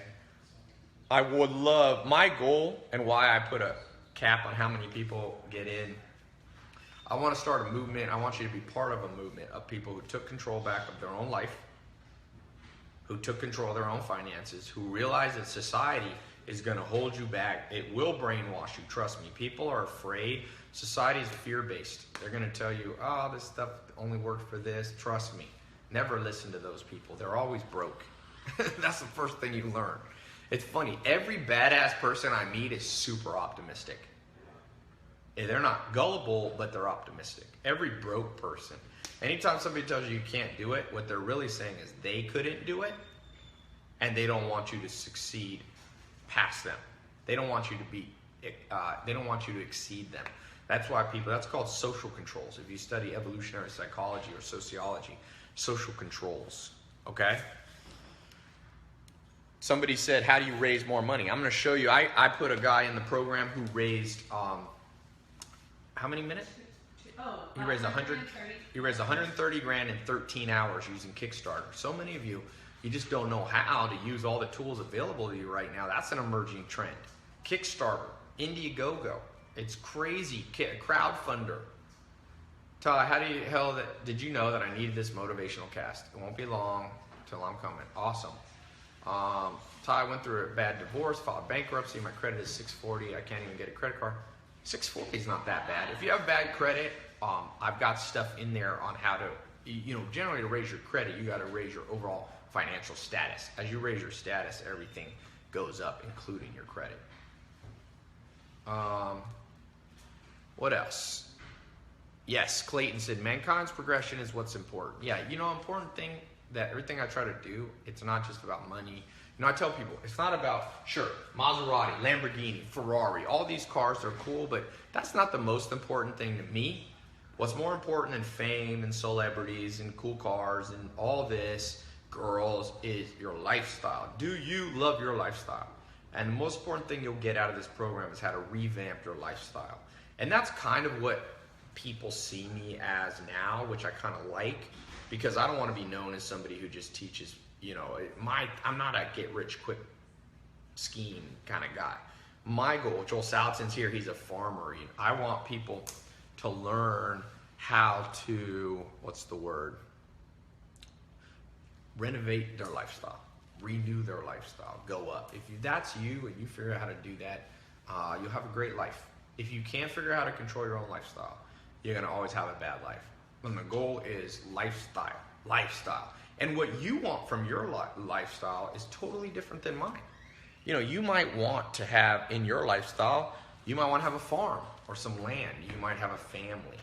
I would love, my goal and why I put a cap on how many people get in, I want to start a movement. I want you to be part of a movement of people who took control back of their own life, who took control of their own finances, who realize that society is going to hold you back. It will brainwash you. Trust me. People are afraid. Society is fear-based. They're going to tell you, oh, this stuff only worked for this. Trust me. Never listen to those people. They're always broke. That's the first thing you learn. It's funny. Every badass person I meet is super optimistic. They're not gullible, but they're optimistic. Every broke person. Anytime somebody tells you you can't do it, what they're really saying is they couldn't do it, and they don't want you to succeed past them. They don't want you to be. They don't want you to exceed them. That's why that's called social controls. If you study evolutionary psychology or sociology, social controls. Okay. Somebody said, "How do you raise more money?" I'm going to show you. I put a guy in the program who raised. How many minutes? He raised 130 grand in 13 hours using Kickstarter. So many of you just don't know how to use all the tools available to you right now. That's an emerging trend. Kickstarter, Indiegogo, it's crazy. Crowdfunder. Ty, did you know that I needed this motivational cast? It won't be long till I'm coming. Awesome. Ty went through a bad divorce, filed bankruptcy. My credit is 640. I can't even get a credit card. 640 is not that bad. If you have bad credit, I've got stuff in there on how to, generally to raise your credit, you got to raise your overall financial status. As you raise your status, everything goes up, including your credit. What else? Yes, Clayton said mankind's progression is what's important. Yeah, important thing that everything I try to do, it's not just about money. I tell people, it's not about, sure, Maserati, Lamborghini, Ferrari, all these cars are cool, but that's not the most important thing to me. What's more important than fame and celebrities and cool cars and all this, girls, is your lifestyle. Do you love your lifestyle? And the most important thing you'll get out of this program is how to revamp your lifestyle. And that's kind of what people see me as now, which I kind of like, because I don't want to be known as somebody who just teaches, I'm not a get-rich-quick scheme kind of guy. My goal, Joel Salatin's here, he's a farmer. I want people to learn how to, renovate their lifestyle, renew their lifestyle, go up. If that's you and you figure out how to do that, you'll have a great life. If you can't figure out how to control your own lifestyle, you're going to always have a bad life. And the goal is lifestyle. And what you want from your lifestyle is totally different than mine. You might want to have in your lifestyle, you might want to have a farm or some land. You might have a family.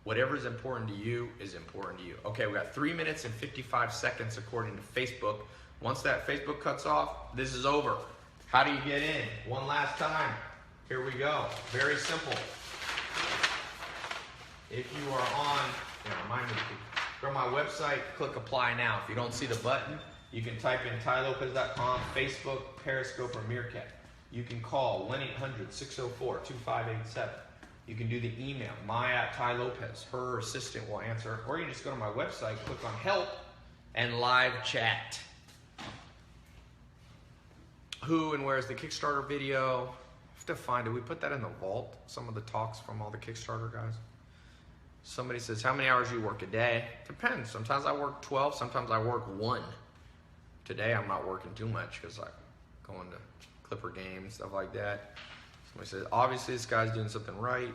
Whatever is important to you is important to you. Okay, we got 3 minutes and 55 seconds according to Facebook. Once that Facebook cuts off, this is over. How do you get in? One last time. Here we go. Very simple. If you are on, remind me, go to my website, click apply now. If you don't see the button, you can type in tailopez.com, Facebook, Periscope, or Meerkat. You can call 1-800-604-2587. You can do the email, Maya@Tai Lopez. Her assistant will answer. Or you can just go to my website, click on help, and live chat. Who and where's the Kickstarter video? I have to find it. We put that in the vault, some of the talks from all the Kickstarter guys. Somebody says, how many hours do you work a day? Depends. Sometimes I work 12, sometimes I work 1. Today I'm not working too much because I'm going to Clipper games, stuff like that. Somebody says, obviously this guy's doing something right.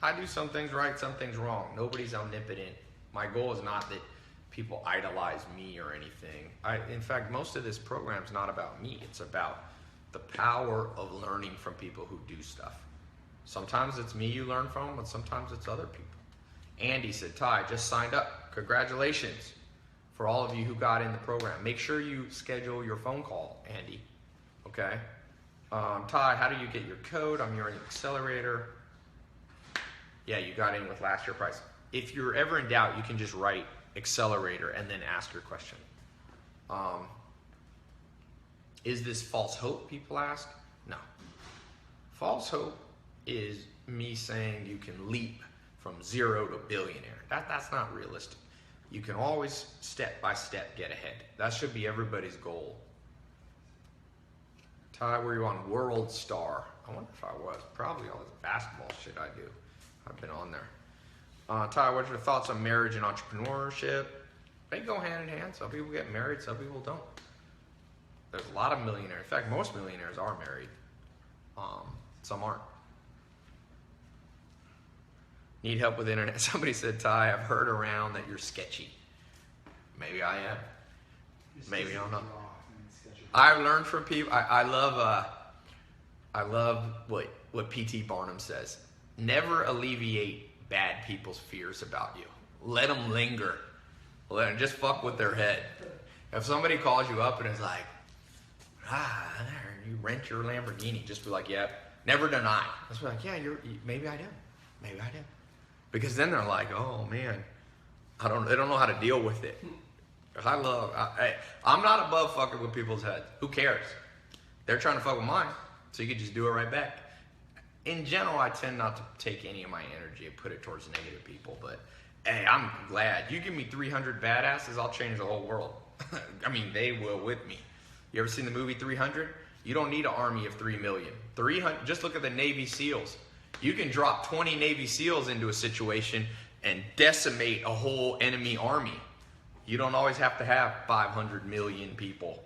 I do some things right, some things wrong. Nobody's omnipotent. My goal is not that people idolize me or anything. In fact, most of this program's not about me. It's about the power of learning from people who do stuff. Sometimes it's me you learn from, but sometimes it's other people. Andy said, Tai, just signed up. Congratulations for all of you who got in the program. Make sure you schedule your phone call, Andy. Okay? Tai, how do you get your code? I'm your accelerator. Yeah, you got in with last year price. If you're ever in doubt, you can just write accelerator and then ask your question. Is this false hope, people ask? No. False hope is me saying you can leap from 0 to billionaire. That's not realistic. You can always step by step get ahead. That should be everybody's goal. Tai, were you on World Star? I wonder if I was. Probably all this basketball shit I do. I've been on there. Tai, what's your thoughts on marriage and entrepreneurship? They go hand in hand. Some people get married, some people don't. There's a lot of millionaires. In fact, most millionaires are married. Some aren't. Need help with internet? Somebody said, Tai, I've heard around that you're sketchy. Maybe I am. Maybe I'm not. I've learned from people. I love what P.T. Barnum says. Never alleviate bad people's fears about you. Let them linger. Let them just fuck with their head. If somebody calls you up and is like, you rent your Lamborghini, just be like, yeah. Never deny. Just be like, yeah, maybe I do. Maybe I do. Because then they're like, oh man, they don't know how to deal with it. I'm not above fucking with people's heads. Who cares? They're trying to fuck with mine, so you can just do it right back. In general, I tend not to take any of my energy and put it towards negative people, but hey, I'm glad. You give me 300 badasses, I'll change the whole world. I mean, they will with me. You ever seen the movie 300? You don't need an army of 3 million. 300. Just look at the Navy SEALs. You can drop 20 Navy SEALs into a situation and decimate a whole enemy army. You don't always have to have 500 million people.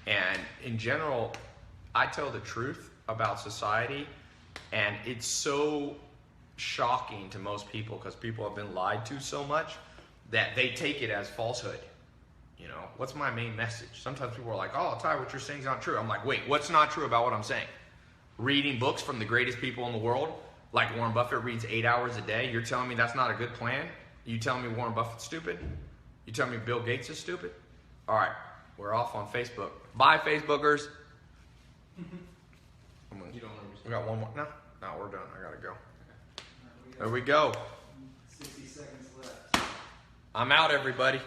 And in general, I tell the truth about society, and it's so shocking to most people because people have been lied to so much that they take it as falsehood. You know, what's my main message? Sometimes people are like, oh, Tai, what you're saying is not true. I'm like, wait, what's not true about what I'm saying? reading books from the greatest people in the world, like Warren Buffett reads 8 hours a day. You're telling me that's not a good plan? You telling me Warren Buffett's stupid? You telling me Bill Gates is stupid? All right, we're off on Facebook. Bye, Facebookers. You don't understand. We got one more. No, we're done. I gotta go. There we go. 60 seconds left. I'm out, everybody.